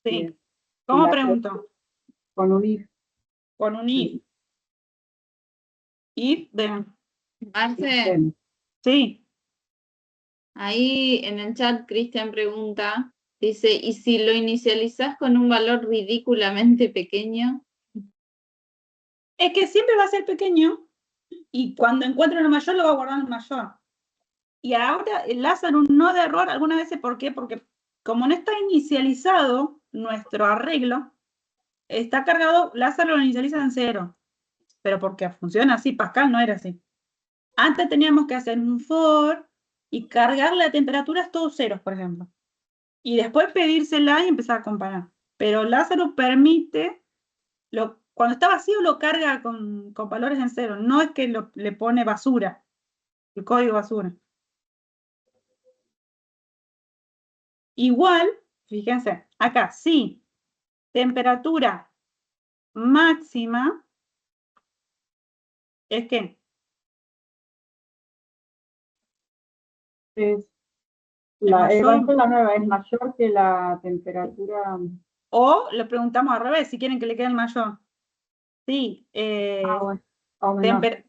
¿Sí? Bien. ¿Cómo La pregunto? Con un if. Con un if. If de... Marce, Sí. ahí en el chat Cristian pregunta, dice, ¿y si lo inicializás con un valor ridículamente pequeño? Es que siempre va a ser pequeño y cuando encuentre uno mayor lo va a guardar en mayor. Y ahora el Lazarus no de error algunas veces, ¿por qué? Porque como no está inicializado nuestro arreglo, está cargado, Lazarus lo inicializa en 0. Pero porque funciona así, Pascal no era así. Antes teníamos que hacer un for y cargarle a temperaturas todos ceros, por ejemplo. Y después pedírsela y empezar a comparar. Pero Lazarus permite, cuando está vacío lo carga con valores en 0. No es que le pone basura, el código basura. Igual, fíjense, acá sí, temperatura máxima es que Es va a ser la nueva, es mayor que la temperatura. o le preguntamos al revés, si quieren que le quede el mayor. Sí, Bueno, o menor.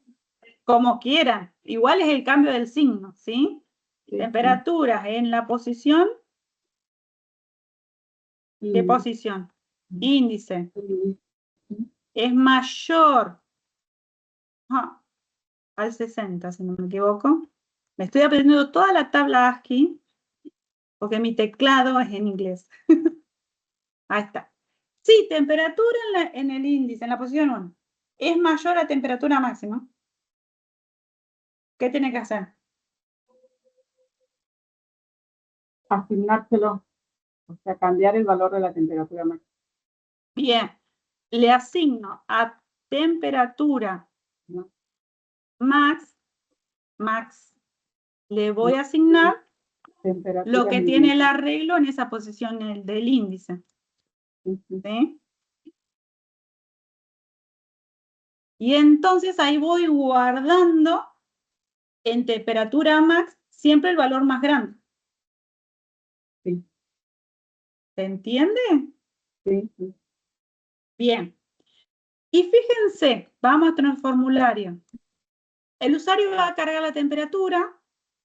como quieran. Igual es el cambio del signo, ¿sí? Sí, Temperaturas en la posición. ¿Qué posición? índice, es mayor al 60, si no me equivoco. Me estoy aprendiendo toda la tabla ASCII, porque mi teclado es en inglés. Ahí está. Si temperatura en el índice, en la posición 1, es mayor a temperatura máxima, ¿qué tiene que hacer? Asignárselo, o sea, cambiar el valor de la temperatura máxima. Bien, le asigno a temperatura max, le voy a asignar Temperatura lo que mínima. tiene el arreglo en esa posición del índice. ¿Sí? Y entonces ahí voy guardando en temperatura max siempre el valor más grande. Sí. ¿Se entiende? Sí, sí. Bien. Y fíjense, vamos a tener formulario. El usuario va a cargar la temperatura,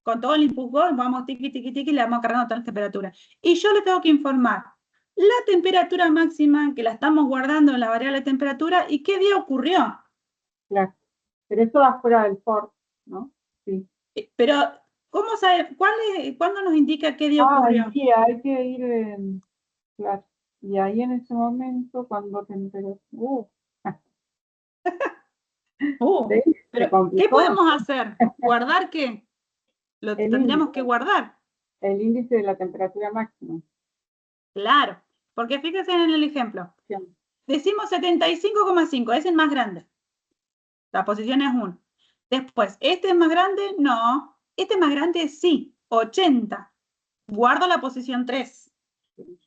con todo el input box, vamos tiqui, tiqui, tiqui, le vamos cargando todas las temperaturas. Y yo le tengo que informar la temperatura máxima, que la estamos guardando en la variable temperatura, y qué día ocurrió. Claro. Pero eso va fuera del for, ¿no? Sí. Pero, ¿cómo sabe? ¿Cuándo nos indica qué día ocurrió? El día, hay que ir, claro. Y ahí en ese momento, cuando temperatura... ¿sí? ¿Se Pero, ¿qué complicó? podemos hacer? ¿Guardar qué? Lo El tendríamos índice. que guardar. El índice de la temperatura máxima. Claro, porque fíjense en el ejemplo. Sí. Decimos 75,5, es el más grande. La posición es 1. Después, ¿este es más grande? No. Este más grande sí, 80. Guardo la posición 3.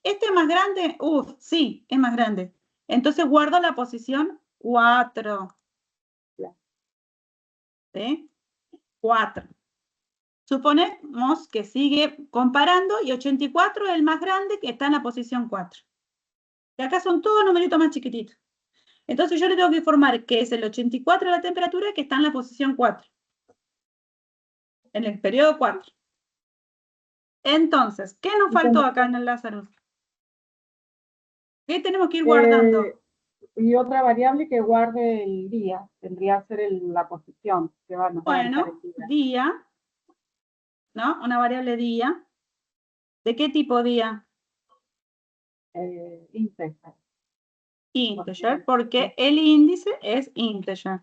¿Este es más grande? Sí, es más grande. Entonces guardo la posición 4. ¿Sí? 4. Suponemos que sigue comparando y 84 es el más grande que está en la posición 4. Y acá son todos numeritos más chiquititos. Entonces yo le tengo que informar que es el 84 de la temperatura que está en la posición 4. En el periodo 4. Entonces, ¿qué nos faltó acá en el Lazarus? ¿Qué tenemos que ir guardando? Y otra variable que guarde el día, tendría que ser la posición. Que va a Bueno, día, ¿no? Una variable día. ¿De qué tipo día? Integer. Integer, porque el índice es integer.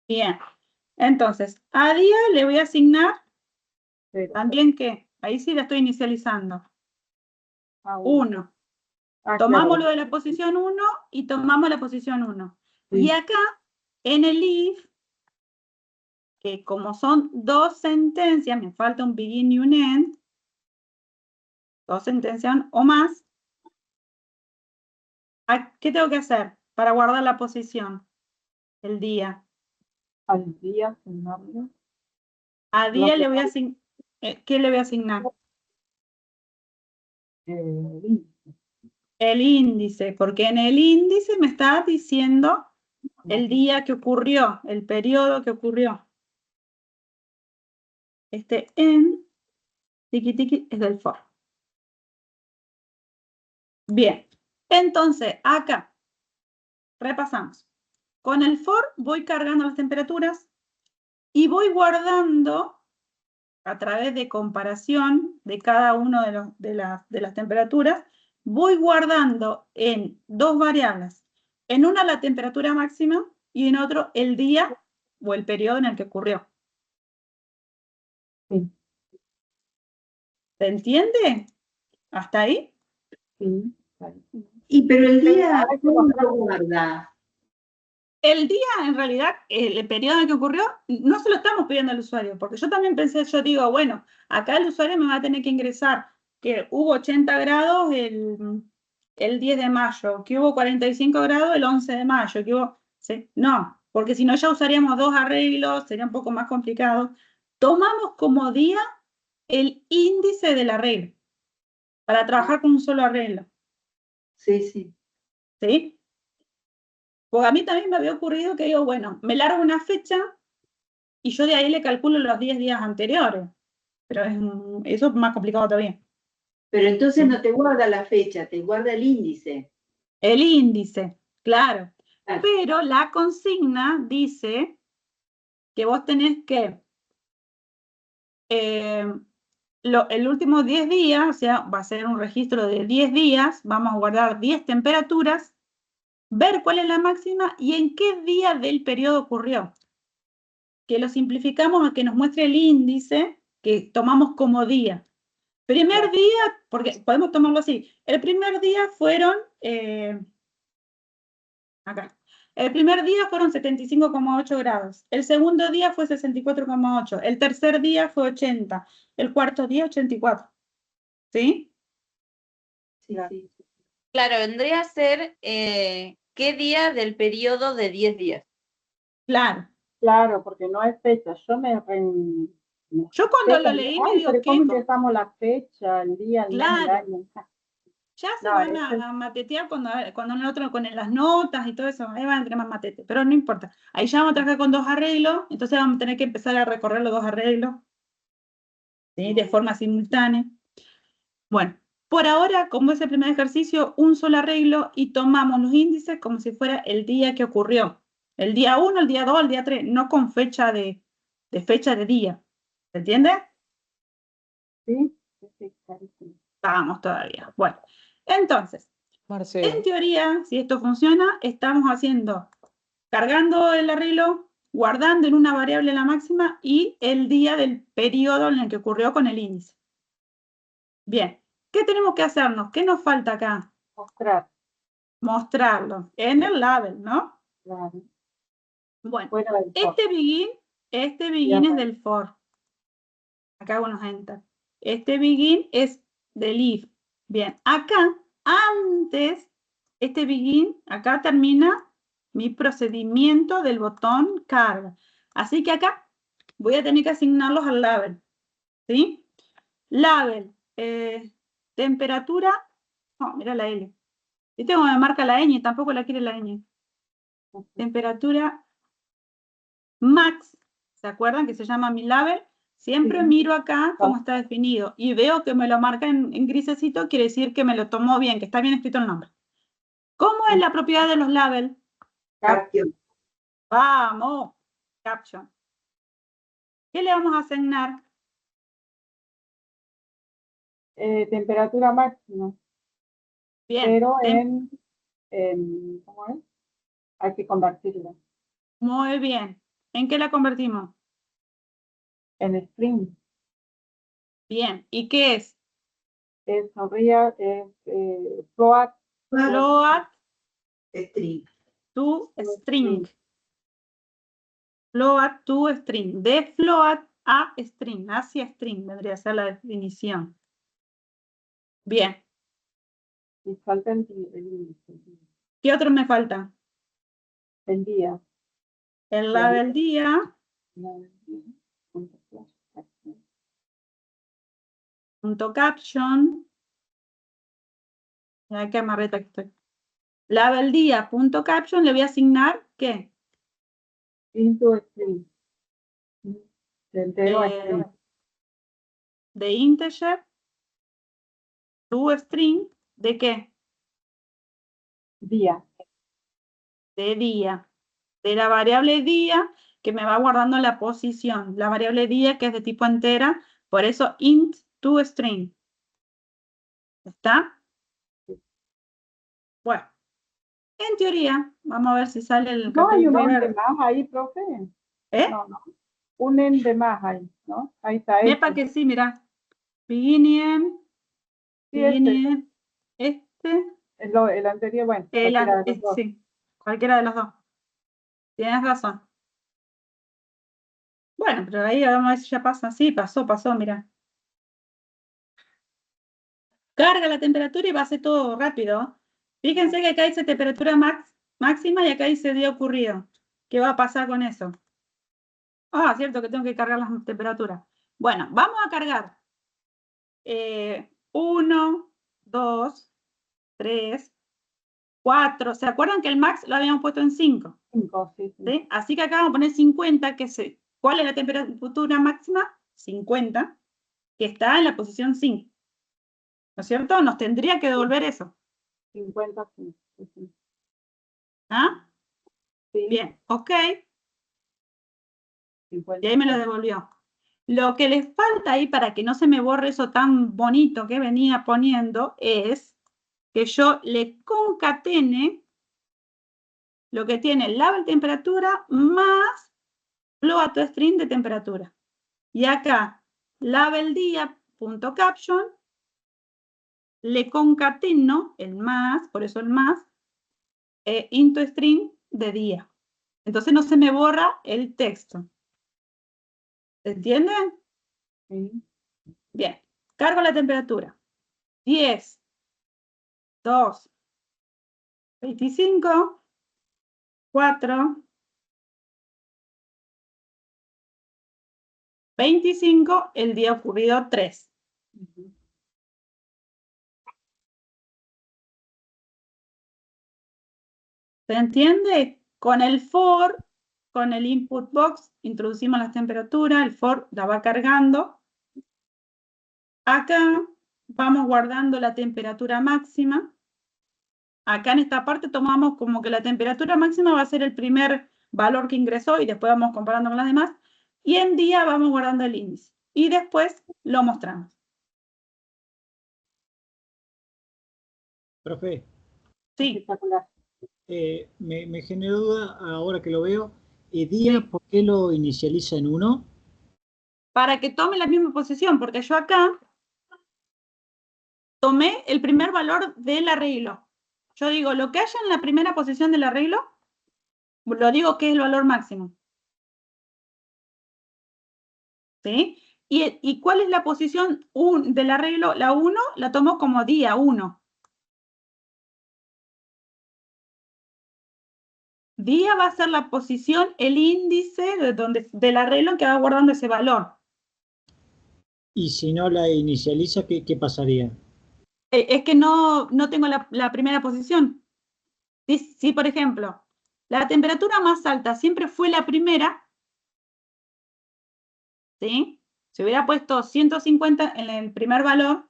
Bien. Entonces, a día le voy a asignar también que, ahí sí la estoy inicializando. 1. Tomamos lo de la posición 1 y tomamos la posición 1. Sí. Y acá, en el if, que como son dos sentencias, me falta un begin y un end, dos sentencias o más, ¿qué tengo que hacer para guardar la posición? El día. Al día asignarle. A día le voy a asignar. ¿Qué le voy a asignar? El índice, porque en el índice me está diciendo el día que ocurrió, el periodo que ocurrió. Este en, tiki tiki, es del for. Bien, entonces acá, repasamos. Con el for voy cargando las temperaturas y voy guardando a través de comparación de cada una de las temperaturas, voy guardando en dos variables. En una la temperatura máxima y en otro el día o el periodo en el que ocurrió. Sí. ¿Se entiende? ¿Hasta ahí? Sí. Y pero el día, ¿cómo lo guarda? El día, en realidad, el periodo en el que ocurrió, no se lo estamos pidiendo al usuario, porque yo también pensé, yo digo, bueno, acá el usuario me va a tener que ingresar que hubo 80 grados el 10 de mayo, que hubo 45 grados el 11 de mayo, que hubo... ¿sí? No, porque si no ya usaríamos dos arreglos, sería un poco más complicado. Tomamos como día el índice del arreglo, para trabajar con un solo arreglo. Sí, sí. ¿Sí? Porque a mí también me había ocurrido que digo, bueno, me largo una fecha y yo de ahí le calculo los 10 días anteriores. Pero eso es más complicado todavía. Pero entonces no te guarda la fecha, te guarda el índice. El índice, claro. Claro. Pero la consigna dice que vos tenés que el último 10 días, o sea, va a ser un registro de 10 días, vamos a guardar 10 temperaturas, ver cuál es la máxima y en qué día del periodo ocurrió. Que lo simplificamos a que nos muestre el índice que tomamos como día. Primer día, porque podemos tomarlo así, el primer día fueron, acá, el primer día fueron 75,8 grados, el segundo día fue 64,8, el tercer día fue 80, el cuarto día 84, ¿sí? Sí, sí. Claro, vendría a ser qué día del periodo de 10 días. Claro. Claro, porque no es fecha. Yo cuando lo leí me digo, pero ¿qué? ¿cómo empezamos la fecha, el día, el mes, el Claro. año? Ya se No, van a matetear cuando el otro con las notas y todo eso, ahí van a tener más matete, pero no importa. Ahí ya vamos a trabajar con 2 arreglos, entonces vamos a tener que empezar a recorrer los 2 arreglos, ¿sí? De forma simultánea. Bueno, por ahora, como es el primer ejercicio, un solo arreglo y tomamos los índices como si fuera el día que ocurrió. El día 1, el día 2, el día 3, no con fecha de fecha de día. ¿Se entiende? Sí, sí, clarísimo. Vamos todavía. Bueno, entonces, Marce, en teoría, si esto funciona, estamos haciendo, cargando el arreglo, guardando en una variable la máxima y el día del periodo en el que ocurrió con el índice. Bien, ¿qué tenemos que hacernos? ¿Qué nos falta acá? Mostrar, Mostrarlo en el label, ¿no? claro. Bueno, Fuera del for. este begin es del for. Acá hago unos enter. Este begin es del if. Bien, acá, antes, este begin, acá termina mi procedimiento del botón carga. Así que acá voy a tener que asignarlos al label. ¿Sí? Label, temperatura, no, mira la L. ¿Viste cómo me marca la ñ? Tampoco la quiere la ñ. Temperatura max, ¿se acuerdan que se llama mi label? Siempre Sí. miro acá cómo está definido y veo que me lo marca en grisecito, quiere decir que me lo tomó bien, que está bien escrito el nombre. ¿Cómo es la propiedad de los labels? Caption. Vamos, caption. ¿Qué le vamos a asignar? Temperatura máxima, Bien, pero ¿cómo es? Hay que convertirla muy bien. ¿En qué la convertimos? en string. Bien, ¿y qué es? Es float Float String. to string. Float to string. De float a string. Hacia string vendría a ser la definición. Bien. y falta el índice, ¿Qué otro me falta? el día. El label día. Punto caption. Mira qué amarreta que estoy. Label día punto caption le voy a asignar ¿qué? Into string. De entero a string. De integer to string. ¿De qué? Día. De día. De la variable día que me va guardando la posición. La variable día que es de tipo entera. Por eso int to string. ¿Está? Bueno. En teoría, vamos a ver si sale el ¿No hay un cartelito end de verde. más ahí, profe? ¿Eh? No. Un end de más ahí, ¿no? Ahí está. Sepa que sí, mira. Beginning, Sí, este. este, El anterior, bueno, cualquiera de los dos. sí, cualquiera de los dos. Tienes razón. Bueno, pero ahí vamos a ver si ya pasa. Sí, pasó, mira. Carga la temperatura y va a ser todo rápido. Fíjense que acá dice temperatura máxima y acá dice día ocurrido. ¿Qué va a pasar con eso? Ah, cierto que tengo que cargar las temperaturas. Bueno, vamos a cargar. 1, 2, 3, 4. ¿Se acuerdan que el max lo habíamos puesto en 5? 5, sí. ¿Sí? Así que acá vamos a poner 50, ¿cuál es la temperatura máxima? 50, que está en la posición 5. ¿No es cierto? Nos tendría que devolver eso. 50, sí. ¿Ah? Sí. Bien, ok. 50. Y ahí me lo devolvió. Lo que les falta ahí para que no se me borre eso tan bonito que venía poniendo es que yo le concatene lo que tiene el label temperatura más float to string de temperatura. Y acá, label día.caption, le concateno el más, por eso el más, into string de día. Entonces no se me borra el texto. ¿Se entienden? Sí. Bien. Cargo la temperatura. 10, 2, 25, 4, 25, el día ocurrido 3. ¿Se entiende? Con el for, con el input box, introducimos las temperaturas, el for la va cargando. Acá vamos guardando la temperatura máxima. Acá en esta parte tomamos como que la temperatura máxima va a ser el primer valor que ingresó y después vamos comparando con las demás. Y en día vamos guardando el índice. Y después lo mostramos. Profe, Sí, Espectacular. me generó duda ahora que lo veo. Día, ¿por qué lo inicializa en 1? para que tome la misma posición, porque yo acá tomé el primer valor del arreglo. Yo digo, lo que haya en la primera posición del arreglo, lo digo que es el valor máximo. ¿Sí? ¿Y cuál es la posición del arreglo? La 1 la tomo como día 1. Día va a ser la posición, el índice del arreglo que va guardando ese valor. Y si no la inicializa, ¿qué pasaría? Es que no tengo la primera posición. Si, por ejemplo, la temperatura más alta siempre fue la primera, ¿sí? Si hubiera puesto 150 en el primer valor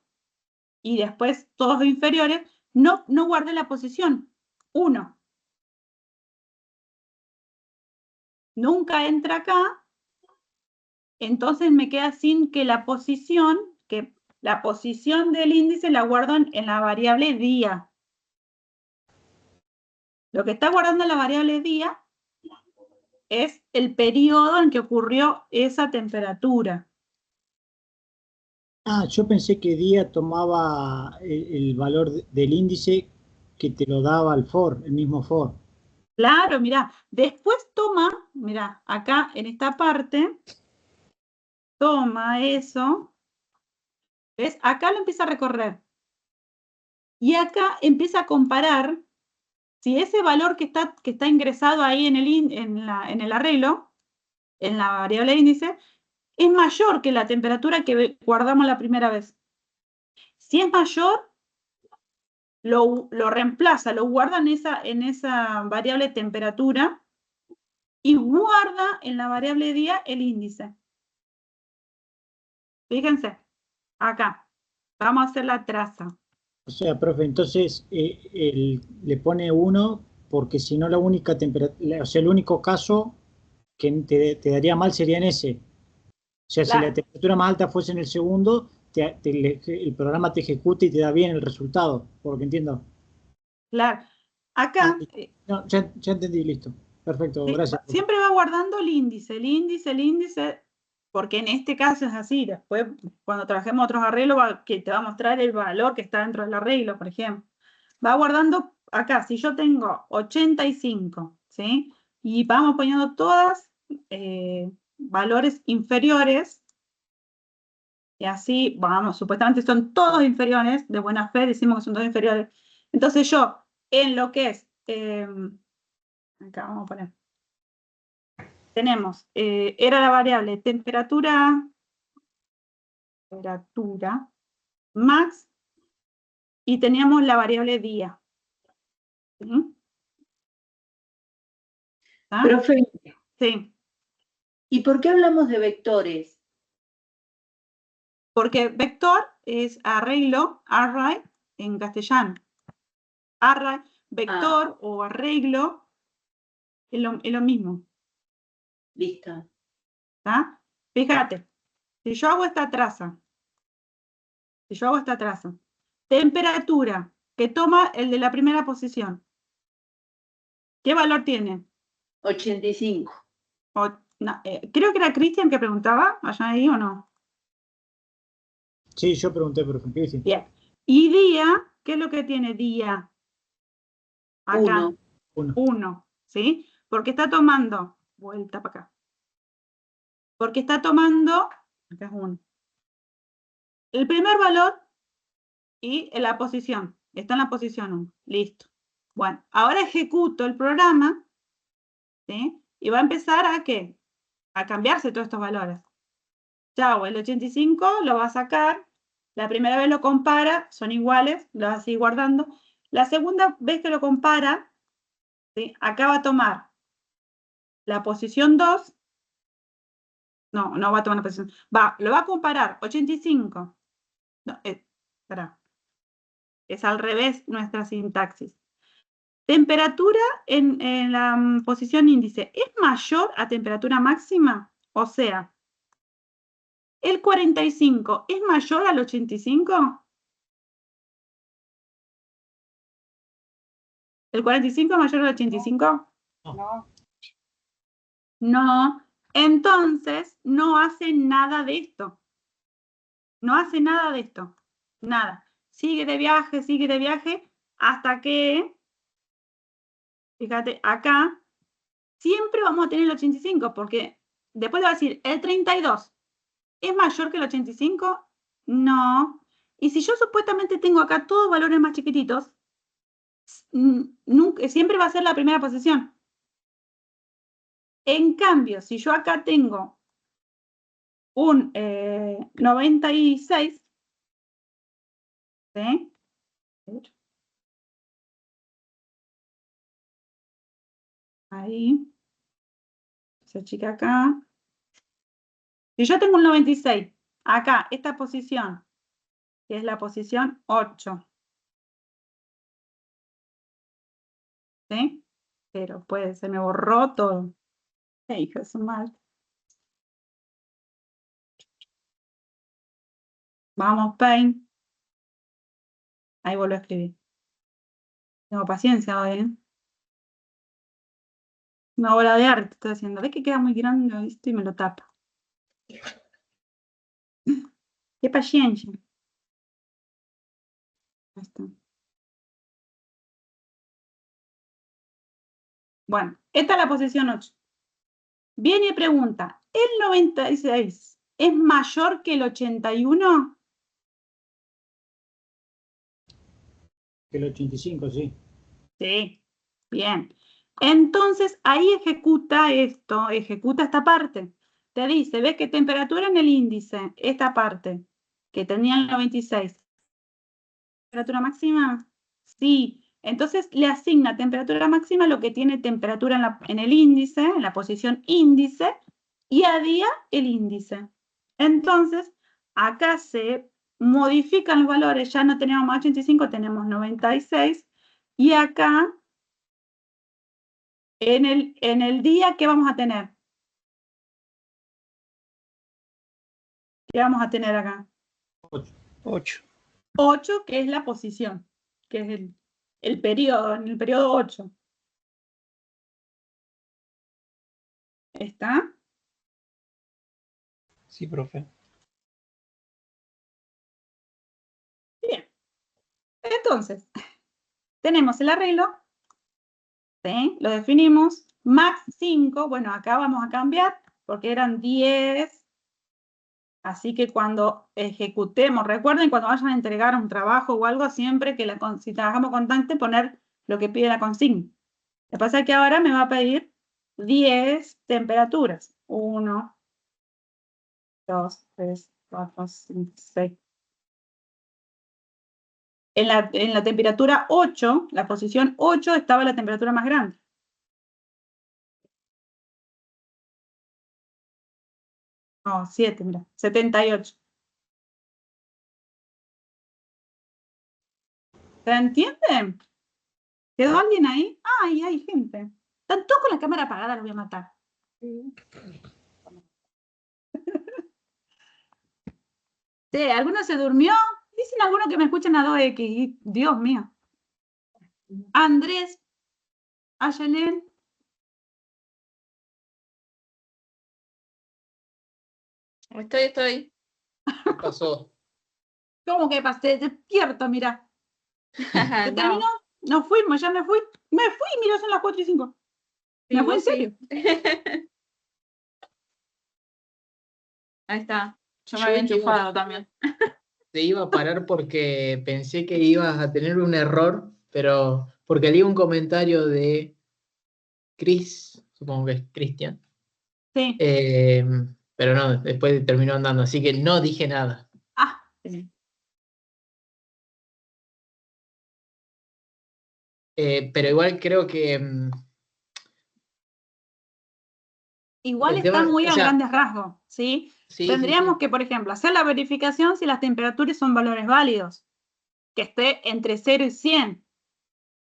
y después todos inferiores, no guardé la posición 1. Nunca entra acá, entonces me queda sin que la posición del índice la guardo en la variable día. Lo que está guardando en la variable día es el periodo en que ocurrió esa temperatura. Yo pensé que día tomaba el valor del índice que te lo daba el for, el mismo for. Claro, mirá, después toma, mirá, acá en esta parte, toma eso, ¿ves? Acá lo empieza a recorrer. Y acá empieza a comparar si ese valor que está ingresado ahí en el arreglo, en la variable índice, es mayor que la temperatura que guardamos la primera vez. Si es mayor, lo reemplaza, lo guarda en esa variable temperatura y guarda en la variable día el índice. Fíjense, acá, vamos a hacer la traza. O sea, profe, entonces le pone 1 porque si no la única temperatura, o sea, el único caso que te daría mal sería en ese. O sea, si la temperatura más alta fuese en el segundo, el programa te ejecuta y te da bien el resultado, por lo que entiendo. Claro, acá No, ya entendí, listo. Perfecto, sí, gracias. siempre va guardando el índice, porque en este caso es así. Después, cuando trabajemos otros arreglos, que te va a mostrar el valor que está dentro del arreglo, por ejemplo. Va guardando acá, si yo tengo 85, ¿sí? Y vamos poniendo todas valores inferiores, y así, vamos, supuestamente son todos inferiores, de buena fe decimos que son todos inferiores. Entonces yo, en lo que es, acá vamos a poner, tenemos, era la variable temperatura max, y teníamos la variable día. ¿Sí? ¿Ah? Profe, Sí. ¿y por qué hablamos de vectores? Porque vector es arreglo, array, en castellano. Array, vector o arreglo, es lo mismo. Listo. ¿Está? Fíjate, si yo hago esta traza, temperatura que toma el de la primera posición, ¿qué valor tiene? 85. Creo que era Cristian que preguntaba, ¿allá ahí o no? Sí, yo pregunté, por ejemplo. Sí. Bien. Y día, ¿qué es lo que tiene día? Acá. 1, ¿sí? Porque está tomando, vuelta para acá. Porque está tomando, acá es 1. El primer valor y en la posición. Está en la posición 1. Listo. Bueno, ahora ejecuto el programa, ¿sí? Y va a empezar a ¿qué? A cambiarse todos estos valores. Chau, el 85 lo va a sacar. La primera vez lo compara, son iguales, lo va a seguir guardando. La segunda vez que lo compara, ¿sí? Acá va a tomar la posición 2. No va a tomar la posición. Lo va a comparar 85. No, espera. Es al revés nuestra sintaxis. Temperatura en la posición índice es mayor a temperatura máxima. O sea, ¿el 45 es mayor al 85? ¿El 45 es mayor al 85? No, No. Entonces, no hace nada de esto. No hace nada de esto. Nada. Sigue de viaje, hasta que, fíjate, acá, siempre vamos a tener el 85, porque después le va a decir, el 32, ¿es mayor que el 85? No. Y si yo supuestamente tengo acá todos valores más chiquititos, siempre va a ser la primera posición. En cambio, si yo acá tengo un 96, ¿sí? Ahí. Se achica acá. Si yo tengo un 96, acá, esta posición, que es la posición 8. ¿Sí? Pero puede, se me borró todo. Hija de su madre. Vamos, Paint. Ahí vuelvo a escribir. Tengo paciencia hoy, ¿eh? Una obra de arte estoy haciendo. ¿Ves que queda muy grande esto y me lo tapa? Qué paciencia. Ahí está. Bueno, esta es la posición 8. Viene y pregunta, ¿el 96 es mayor que el 81? El 85, sí. Sí, bien. Entonces, ahí ejecuta esto, ejecuta esta parte. Te dice, ¿ves qué temperatura en el índice? Esta parte, que tenía el 96. ¿Temperatura máxima? Sí. Entonces, le asigna temperatura máxima lo que tiene temperatura en el índice, en la posición índice, y a día el índice. Entonces, acá se modifican los valores, ya no tenemos más 85, tenemos 96, y acá en el día, ¿qué vamos a tener? ¿Qué vamos a tener acá? 8. 8, que es la posición, que es el periodo, en el periodo 8. ¿Está? Sí, profe. Bien. Entonces, tenemos el arreglo, ¿sí? Lo definimos, max 5, bueno, acá vamos a cambiar, porque eran 10. Así que cuando ejecutemos, recuerden cuando vayan a entregar un trabajo o algo, siempre que si trabajamos con Tante, poner lo que pide la consigna. Lo que pasa es que ahora me va a pedir 10 temperaturas. 1, 2, 3, 4, 5, 6. En la temperatura 8, la posición 8, estaba la temperatura más grande. No, 7, mira, 78. ¿Se entiende? ¿Quedó alguien ahí? ¡Ay, hay gente! Están todos con la cámara apagada, los voy a matar. Sí. Sí, ¿alguno se durmió? Dicen algunos que me escuchan a 2X. y, Dios mío. Andrés, Ayelen, Estoy. ¿Qué pasó? ¿cómo que pasé? Despierto, mira. ¿Se No, terminó? Nos fuimos, ya me fui. Me fui, mira, son las 4:05. sí, ¿Me fui en vos sí. serio? Ahí está. Yo me Yo había iba- enchufado también. Te iba a parar porque pensé que ibas a tener un error, pero porque leí un comentario de Chris, supongo que es Cristian, Sí. pero no, después terminó andando, así que no dije nada. Ah, Sí. Pero igual creo que igual el está tema, muy o a sea, grandes rasgos, ¿sí? sí, sí, Tendríamos sí, que, por ejemplo, hacer la verificación si las temperaturas son valores válidos, que esté entre 0 y 100,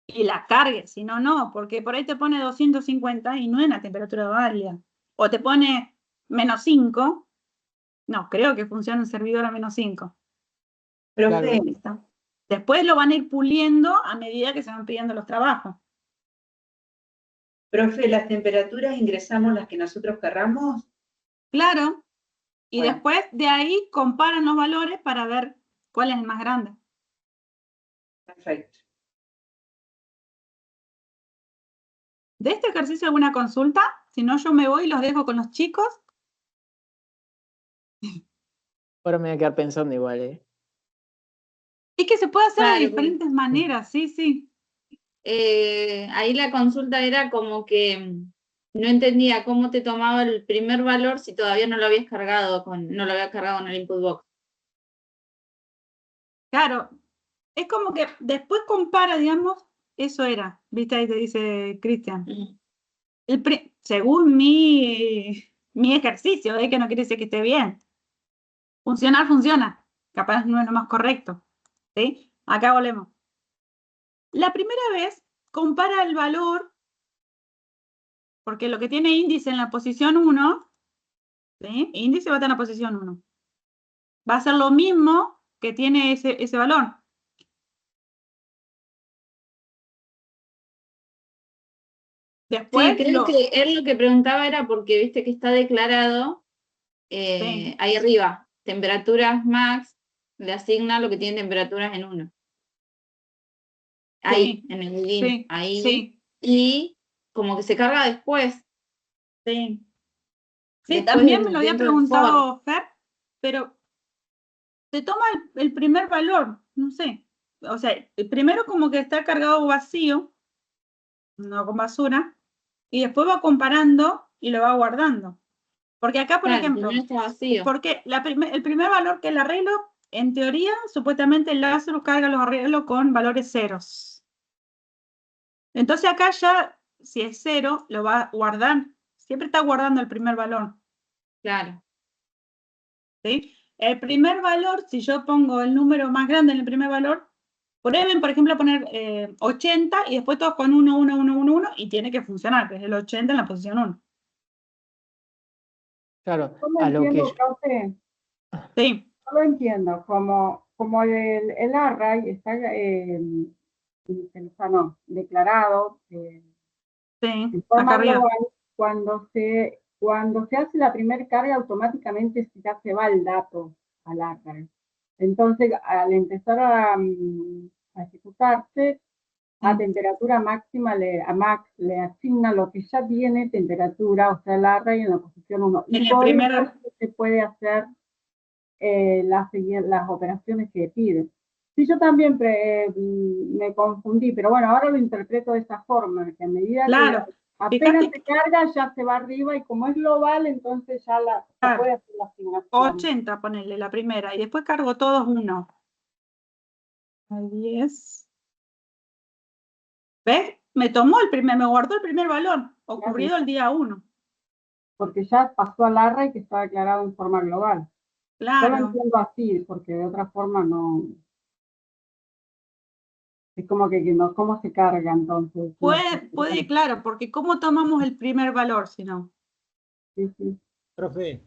y la cargue, si no, no, porque por ahí te pone 250 y no es una temperatura válida. O te pone -5, no, creo que funciona un servidor a -5. Profe, ¿Listo? Después lo van a ir puliendo a medida que se van pidiendo los trabajos. profe, las temperaturas ingresamos las que nosotros querramos. Claro. Y Bueno. después de ahí comparan los valores para ver cuál es el más grande. Perfecto. ¿De este ejercicio alguna consulta? Si no, yo me voy y los dejo con los chicos. ahora me voy a quedar pensando igual, Es que se puede hacer de Claro, diferentes maneras, sí, sí. ahí la consulta era como que no entendía cómo te tomaba el primer valor si todavía no lo habías cargado no lo habías cargado en el input box. Claro, es como que después compara, digamos, eso era, ¿viste? Ahí te dice Cristian. Según mi ejercicio, que no quiere decir que esté bien. Funcionar, funciona. Capaz no es lo más correcto. ¿Sí? Acá volvemos. La primera vez compara el valor, porque lo que tiene índice en la posición 1, ¿sí? Índice va a estar en la posición 1. Va a ser lo mismo que tiene ese valor. Después Sí, creo que él lo que preguntaba era porque viste que está declarado sí, ahí arriba, temperaturas max, le asigna lo que tiene temperaturas en 1. Ahí, sí, en el login, sí, ahí. sí, Y como que se carga después. sí. Sí, Después también me lo había dentro del for. preguntado Fer, pero te toma el primer valor, no sé. O sea, el primero como que está cargado vacío, no con basura, y después va comparando y lo va guardando. Porque acá, por Claro, el ejemplo, primero está vacío. porque el primer valor que es el arreglo, en teoría, supuestamente el Lazarus carga los arreglos con valores ceros. Entonces acá ya, si es 0, lo va a guardar. Siempre está guardando el primer valor. Claro. ¿Sí? El primer valor, si yo pongo el número más grande en el primer valor, prueben, por ejemplo, poner 80 y después todos con 1, 1, 1, 1, 1 y tiene que funcionar, que es el 80 en la posición 1. Claro, Yo lo a lo que entiendo, profe, Sí, yo lo entiendo, como el array está declarado sí, en acá forma arriba. global, cuando se hace la primera carga, automáticamente ya se va el dato al array. Entonces, al empezar a ejecutarse, a temperatura máxima, a Max le asigna lo que ya tiene temperatura, o sea, el array en la posición 1. Y En el por primer, eso se puede hacer las operaciones que piden. Sí, yo también me confundí, pero bueno, ahora lo interpreto de esta forma, que a medida que claro. apenas Fíjate se que carga, ya se va arriba y como es global, entonces ya se puede hacer la asignación. 80, ponerle la primera, y después cargo todos 1. 10. ¿Ves? Me guardó el primer valor, ocurrido el día 1. Porque ya pasó al array que está declarado en forma global. Yo lo Claro. entiendo así, porque de otra forma no. Es como que no, ¿cómo se carga entonces? Puede, claro, porque ¿cómo tomamos el primer valor si no? Sí, sí. Profe,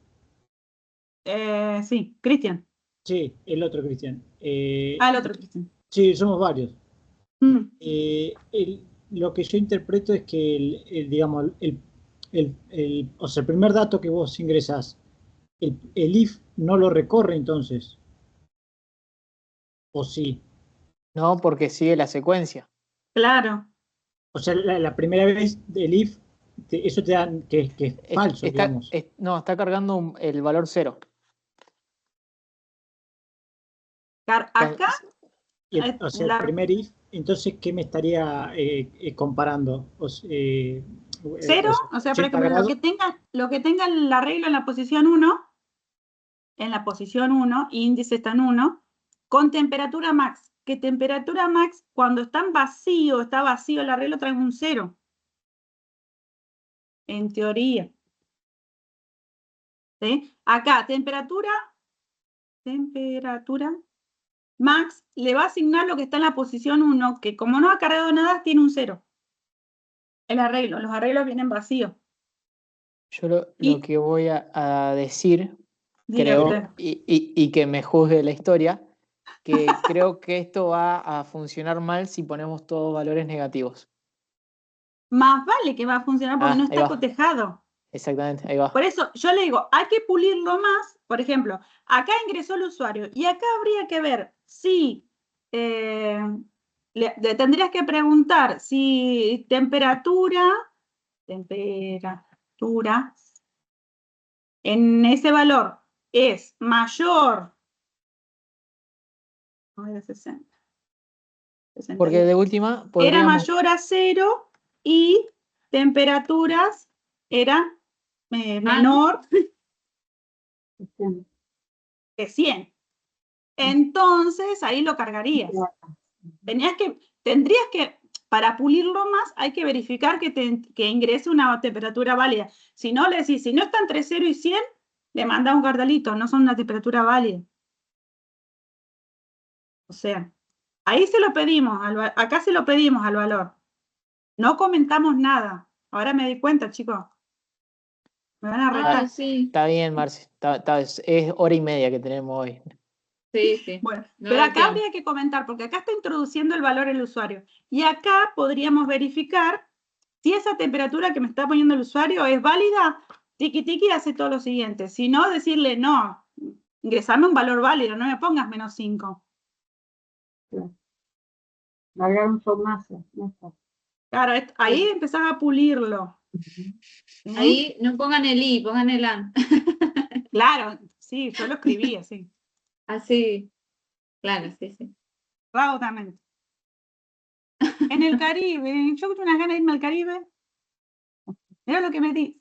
Sí, Cristian. sí, el otro Cristian. El otro Cristian. Sí, somos varios. Mm, Lo que yo interpreto es que digamos, o sea, el primer dato que vos ingresás, el if no lo recorre entonces, o sí. No, porque sigue la secuencia. claro. O sea, la primera vez del if, eso te da que es falso, digamos. No, está cargando el valor 0. Acá, O sea, el primer if, entonces, ¿qué me estaría comparando? cero, o sea, por ejemplo, lo que tenga el arreglo en la posición 1, índice está en 1, con temperatura max. Que temperatura max, cuando está vacío el arreglo, trae un 0. En teoría. ¿Sí? Acá, temperatura max, le va a asignar lo que está en la posición 1, que como no ha cargado nada, tiene un 0. El arreglo, los arreglos vienen vacíos. Yo lo que voy a decir, creo, y que me juzgue la historia, que creo que esto va a funcionar mal si ponemos todos valores negativos. Más vale que va a funcionar porque no está cotejado. Exactamente, ahí va. Por eso yo le digo, hay que pulirlo más. Por ejemplo, acá ingresó el usuario y acá habría que ver si le tendrías que preguntar si temperatura en ese valor es mayor de 60. Porque de última Era mayor a 0 y temperaturas era menor que 100. Entonces ahí lo cargarías. Tendrías que, para pulirlo más, hay que verificar que ingrese una temperatura válida. Si no, le decís, si no está entre 0 y 100, le manda un cartelito, no son una temperatura válida. O sea, ahí se lo pedimos, acá se lo pedimos al valor. No comentamos nada. Ahora me di cuenta, chicos. Me van a retar. Sí. Está bien, Marci. Es hora y media que tenemos hoy. Sí. Bueno, No pero da acá tiempo. habría que comentar, porque acá está introduciendo el valor el usuario. Y acá podríamos verificar si esa temperatura que me está poniendo el usuario es válida. Tiki tiki hace todo lo siguiente. Si no, decirle no, ingresame un valor válido, no me pongas -5. Largar un show más. Claro, ahí empezás a pulirlo. ¿Sí? Ahí no pongan el i, pongan el an. Claro, sí, yo lo escribí así. Así. Claro, sí. Raudamente. En el Caribe, yo tengo unas ganas de irme al Caribe. Mira lo que me dice.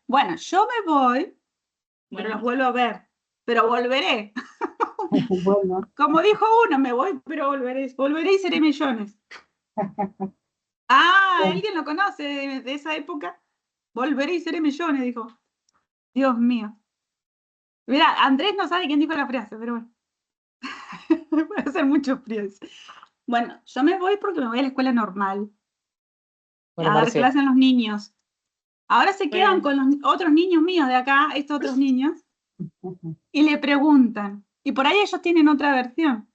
Bueno, yo me voy, pero los vuelvo a ver. Pero volveré. Bueno. Como dijo uno, me voy, pero volveré. Volveré y seré millones. ¿Alguien lo conoce de esa época? Volveré y seré millones, dijo. Dios mío. Mira, Andrés no sabe quién dijo la frase, pero bueno. Puede ser mucho frío. Bueno, yo me voy porque me voy a la escuela normal. Bueno, a dar Marce, clase a los niños. Ahora se quedan con los otros niños míos de acá, estos otros niños, y le preguntan. Y por ahí ellos tienen otra versión.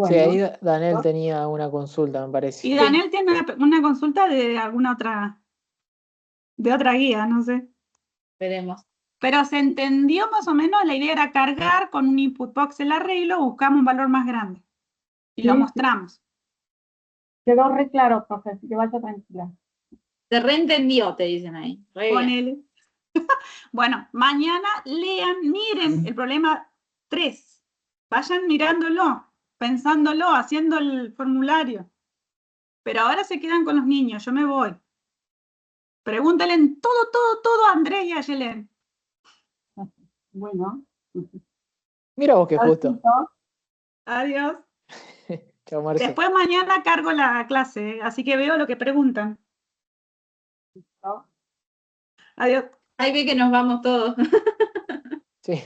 sí, ahí Daniel tenía una consulta, me parece. Y Daniel tiene una consulta de alguna otra guía, no sé. Veremos. Pero se entendió más o menos, la idea era cargar con un input box el arreglo, buscamos un valor más grande. Y lo mostramos. Quedó re claro, profe, así que vaya tranquila. Se reentendió, te dicen ahí. Ponele. Bueno, mañana lean, miren el problema 3. Vayan mirándolo, pensándolo, haciendo el formulario. Pero ahora se quedan con los niños, yo me voy. Pregúntale todo a Andrés y a Yelén. Bueno. Mira vos qué justo. Adiós. Chao, Marce. Después mañana cargo la clase, así que veo lo que preguntan. Adiós. Ahí ve que nos vamos todos. Sí.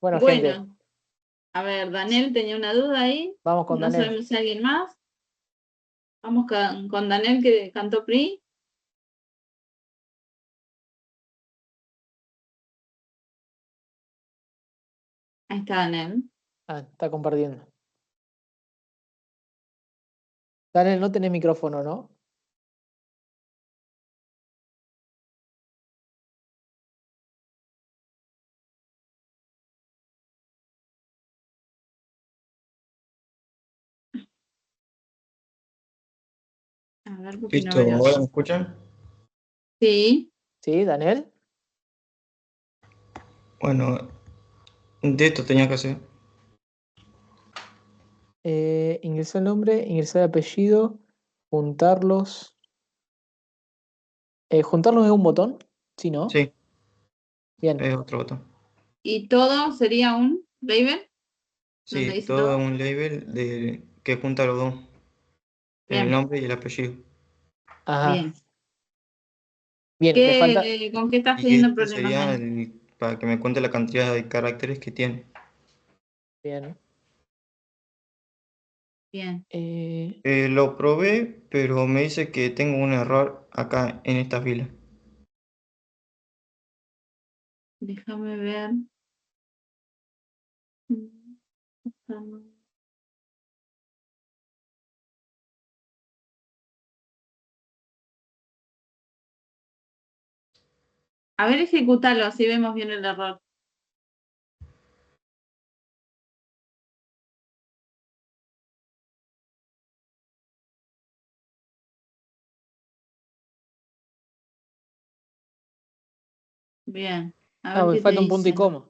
Bueno, gente. A ver, Daniel tenía una duda ahí. Vamos con No Daniel. sabemos si alguien más. Vamos con Daniel que cantó PRI. Ahí está Daniel. Ah, está compartiendo. Daniel, no tenés micrófono, ¿no? A ver, porque no Listo, veo. ¿ahora me escuchan? Sí. ¿Sí, Daniel? Bueno, de esto tenía que hacer. Ingresar el nombre, ingresar el apellido, juntarlos. ¿Juntarlos es un botón? ¿Sí, no? Sí, Bien, es otro botón. ¿Y todo sería un label? ¿Donde Sí, dice todo todo? es un label que junta los dos, el Bien, nombre y el apellido. ajá. bien. Bien, le falta. ¿Con qué estás Y teniendo este problemas, sería Dani? para que me cuente la cantidad de caracteres que tiene. Bien. Bien. Lo probé, pero me dice que tengo un error acá en esta fila. Déjame ver. A ver, ejecútalo, así vemos bien el error. Bien. A Ah, ver me qué te falta un punto y dice. coma.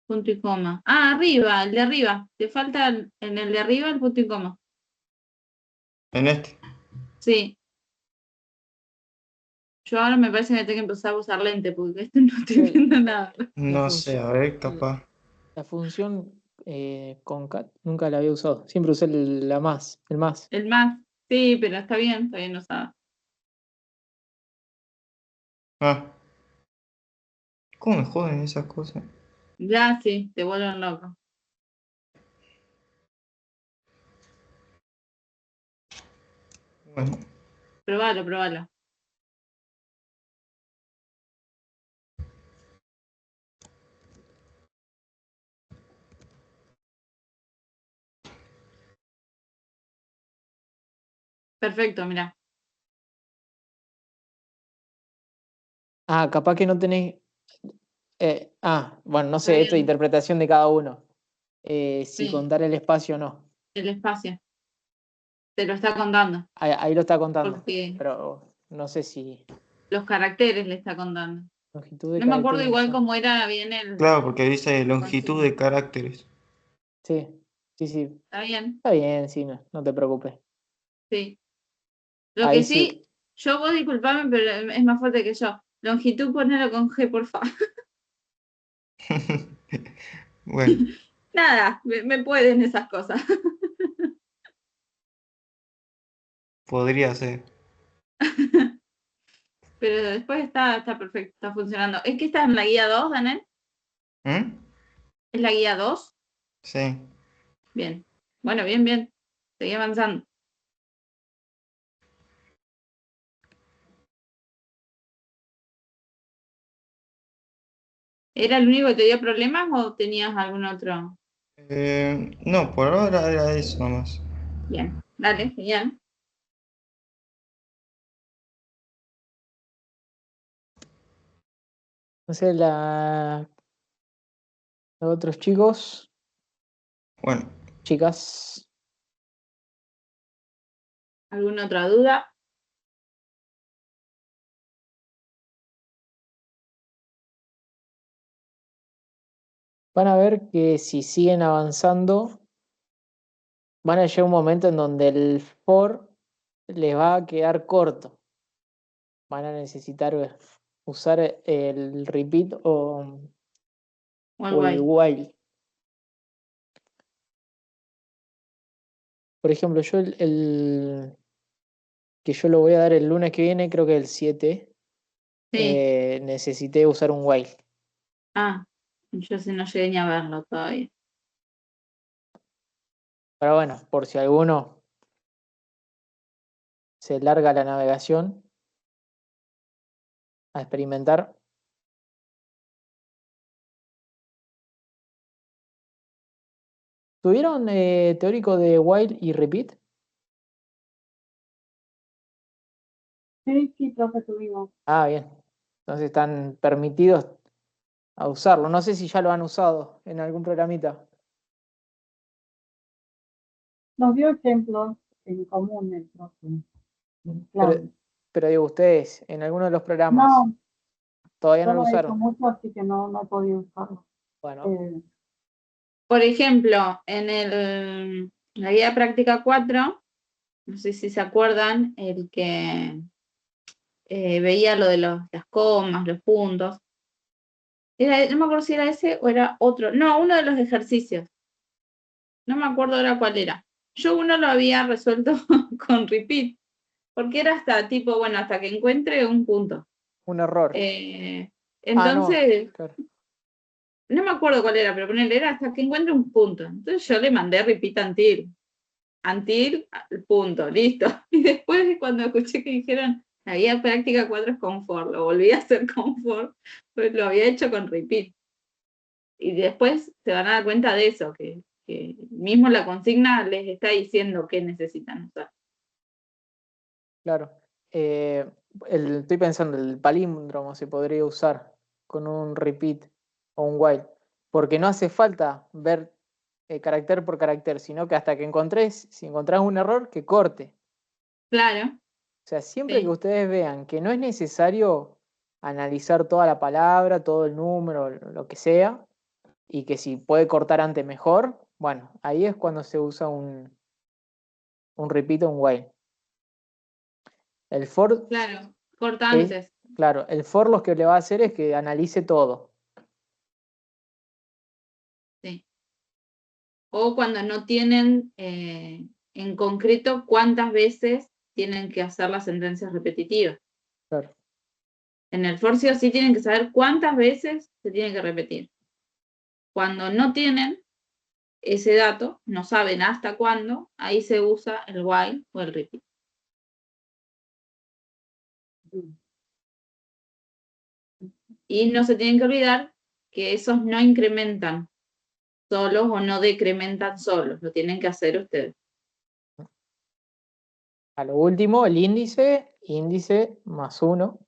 Punto y coma. Ah, arriba, el de arriba. Te falta en el de arriba el punto y coma. En este. Sí. Yo ahora me parece que me tengo que empezar a usar lente porque esto no estoy El- viendo nada. No sé, función, a ver, capaz. la función concat nunca la había usado. Siempre usé la más, el más. El más. Sí, pero está bien usado. Ah, ¿cómo me joden esas cosas? Ya sí, te vuelven loco. Bueno, Probalo. Perfecto, mira. Ah, capaz que no tenés. Bueno, no Está sé, esto es bien. interpretación de cada uno. Si Sí, contar el espacio o no. el espacio. Te lo está contando. Ahí lo está contando. Porque Pero no sé si. los caracteres le está contando. Longitud de No me acuerdo caracteres igual ingresado. cómo era bien claro, porque dice la longitud consigna. de caracteres. Sí, sí. Está bien, Está bien, sí, no te preocupes. sí. Lo Ahí que sí. sí, vos disculpame, pero es más fuerte que yo. Longitud ponelo con G, por favor. Bueno, Nada, me pueden esas cosas. podría ser. Pero después está perfecto, está funcionando. ¿Es que está en la guía 2, Daniel? ¿Mm? ¿Es la guía 2? Sí. Bien. Bueno, bien. Seguí avanzando. ¿Era el único que te dio problemas o tenías algún otro? No, por ahora era eso nomás. Bien, dale, genial. No sé, los otros chicos, Bueno, chicas. ¿Alguna otra duda? Van a ver que si siguen avanzando, van a llegar un momento en donde el for les va a quedar corto. Van a necesitar usar el repeat O el o el guay. while. Por ejemplo, yo que yo lo voy a dar el lunes que viene, creo que el 7, Sí. necesité usar un while. Ah, yo sí no llegué ni a verlo todavía. Pero bueno, por si alguno se larga la navegación a experimentar. ¿Tuvieron teórico de while y repeat? Sí, profe, tuvimos. Ah, bien. Entonces están permitidos a usarlo. No sé si ya lo han usado en algún programita. Nos dio ejemplos en común el profe. Pero, pero digo, ustedes, en alguno de los programas, No, todavía no yo lo no he hecho usaron. mucho, así que no he podido usarlo. Bueno, Por ejemplo, en la guía práctica 4, no sé si se acuerdan, el que veía lo de las comas, los puntos. No me acuerdo si era ese o era otro. No, uno de los ejercicios. No me acuerdo ahora cuál era. Yo uno lo había resuelto con repeat, porque era hasta tipo, bueno, hasta que encuentre un punto. un error. Entonces, no, claro. no me acuerdo cuál era, pero ponerle era hasta que encuentre un punto. Entonces yo le mandé repeat until, punto, listo. Y después cuando escuché que dijeron la guía práctica 4 es confort, lo volví a hacer confort, pues lo había hecho con repeat. Y después se van a dar cuenta de eso, que mismo la consigna les está diciendo qué necesitan usar. Claro. Estoy pensando, el palíndromo se podría usar con un repeat o un while, porque no hace falta ver carácter por carácter, sino que hasta que si encontrás un error, que corte. Claro. O sea, siempre Sí. que ustedes vean que no es necesario analizar toda la palabra, todo el número, lo que sea, y que si puede cortar antes mejor, bueno, ahí es cuando se usa un repeat o un while. El for Claro, cortantes. claro, el for lo que le va a hacer es que analice todo. Sí. O cuando no tienen en concreto cuántas veces tienen que hacer las sentencias repetitivas. Claro. En el for sí o sí tienen que saber cuántas veces se tiene que repetir. Cuando no tienen ese dato, no saben hasta cuándo, ahí se usa el while o el repeat. Y no se tienen que olvidar que esos no incrementan solos o no decrementan solos, lo tienen que hacer ustedes. A lo último, el índice más 1.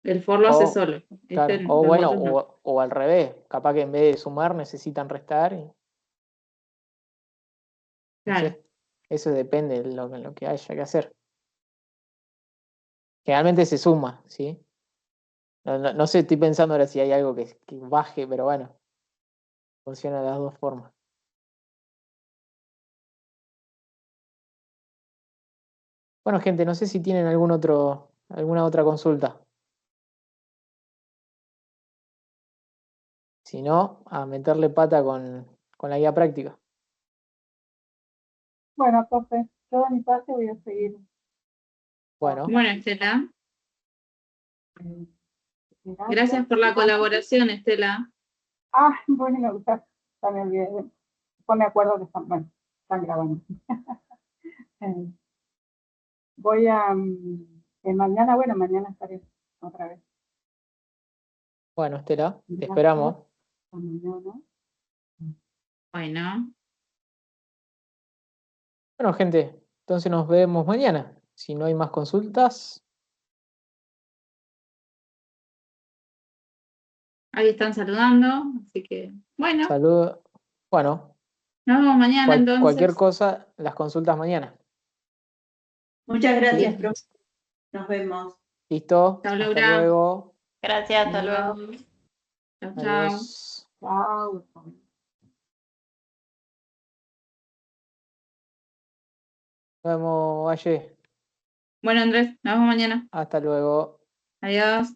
El for lo hace solo. Claro, o bueno, o al revés, capaz que en vez de sumar necesitan restar. Claro. No sé, eso depende de lo que haya que hacer. Generalmente se suma, ¿sí? No sé, estoy pensando ahora si hay algo que baje, pero bueno, funciona de las dos formas. Bueno, gente, no sé si tienen alguna otra consulta. Si no, a meterle pata con la guía práctica. Bueno, profe, yo de mi parte voy a seguir. Bueno, Estela, gracias por la Gracias. colaboración, Estela. Bueno, ya me olvidé. Después me acuerdo que están grabando. Voy a, mañana estaré otra vez. bueno, Estela, te Gracias. esperamos. Hasta mañana. Bueno, Bueno, gente, entonces nos vemos mañana. Si no hay más consultas, ahí están saludando, así que, bueno, saludos. Bueno, nos vemos mañana cualquier entonces. cosa, las consultas mañana. Muchas gracias, ¿Sí? profe. Nos vemos. Listo, Chao, hasta Laura. luego. Gracias, hasta luego. Chao, chao. Adiós. Chao. Nos vemos, Valle. Bueno, Andrés, nos vemos mañana. Hasta luego. Adiós.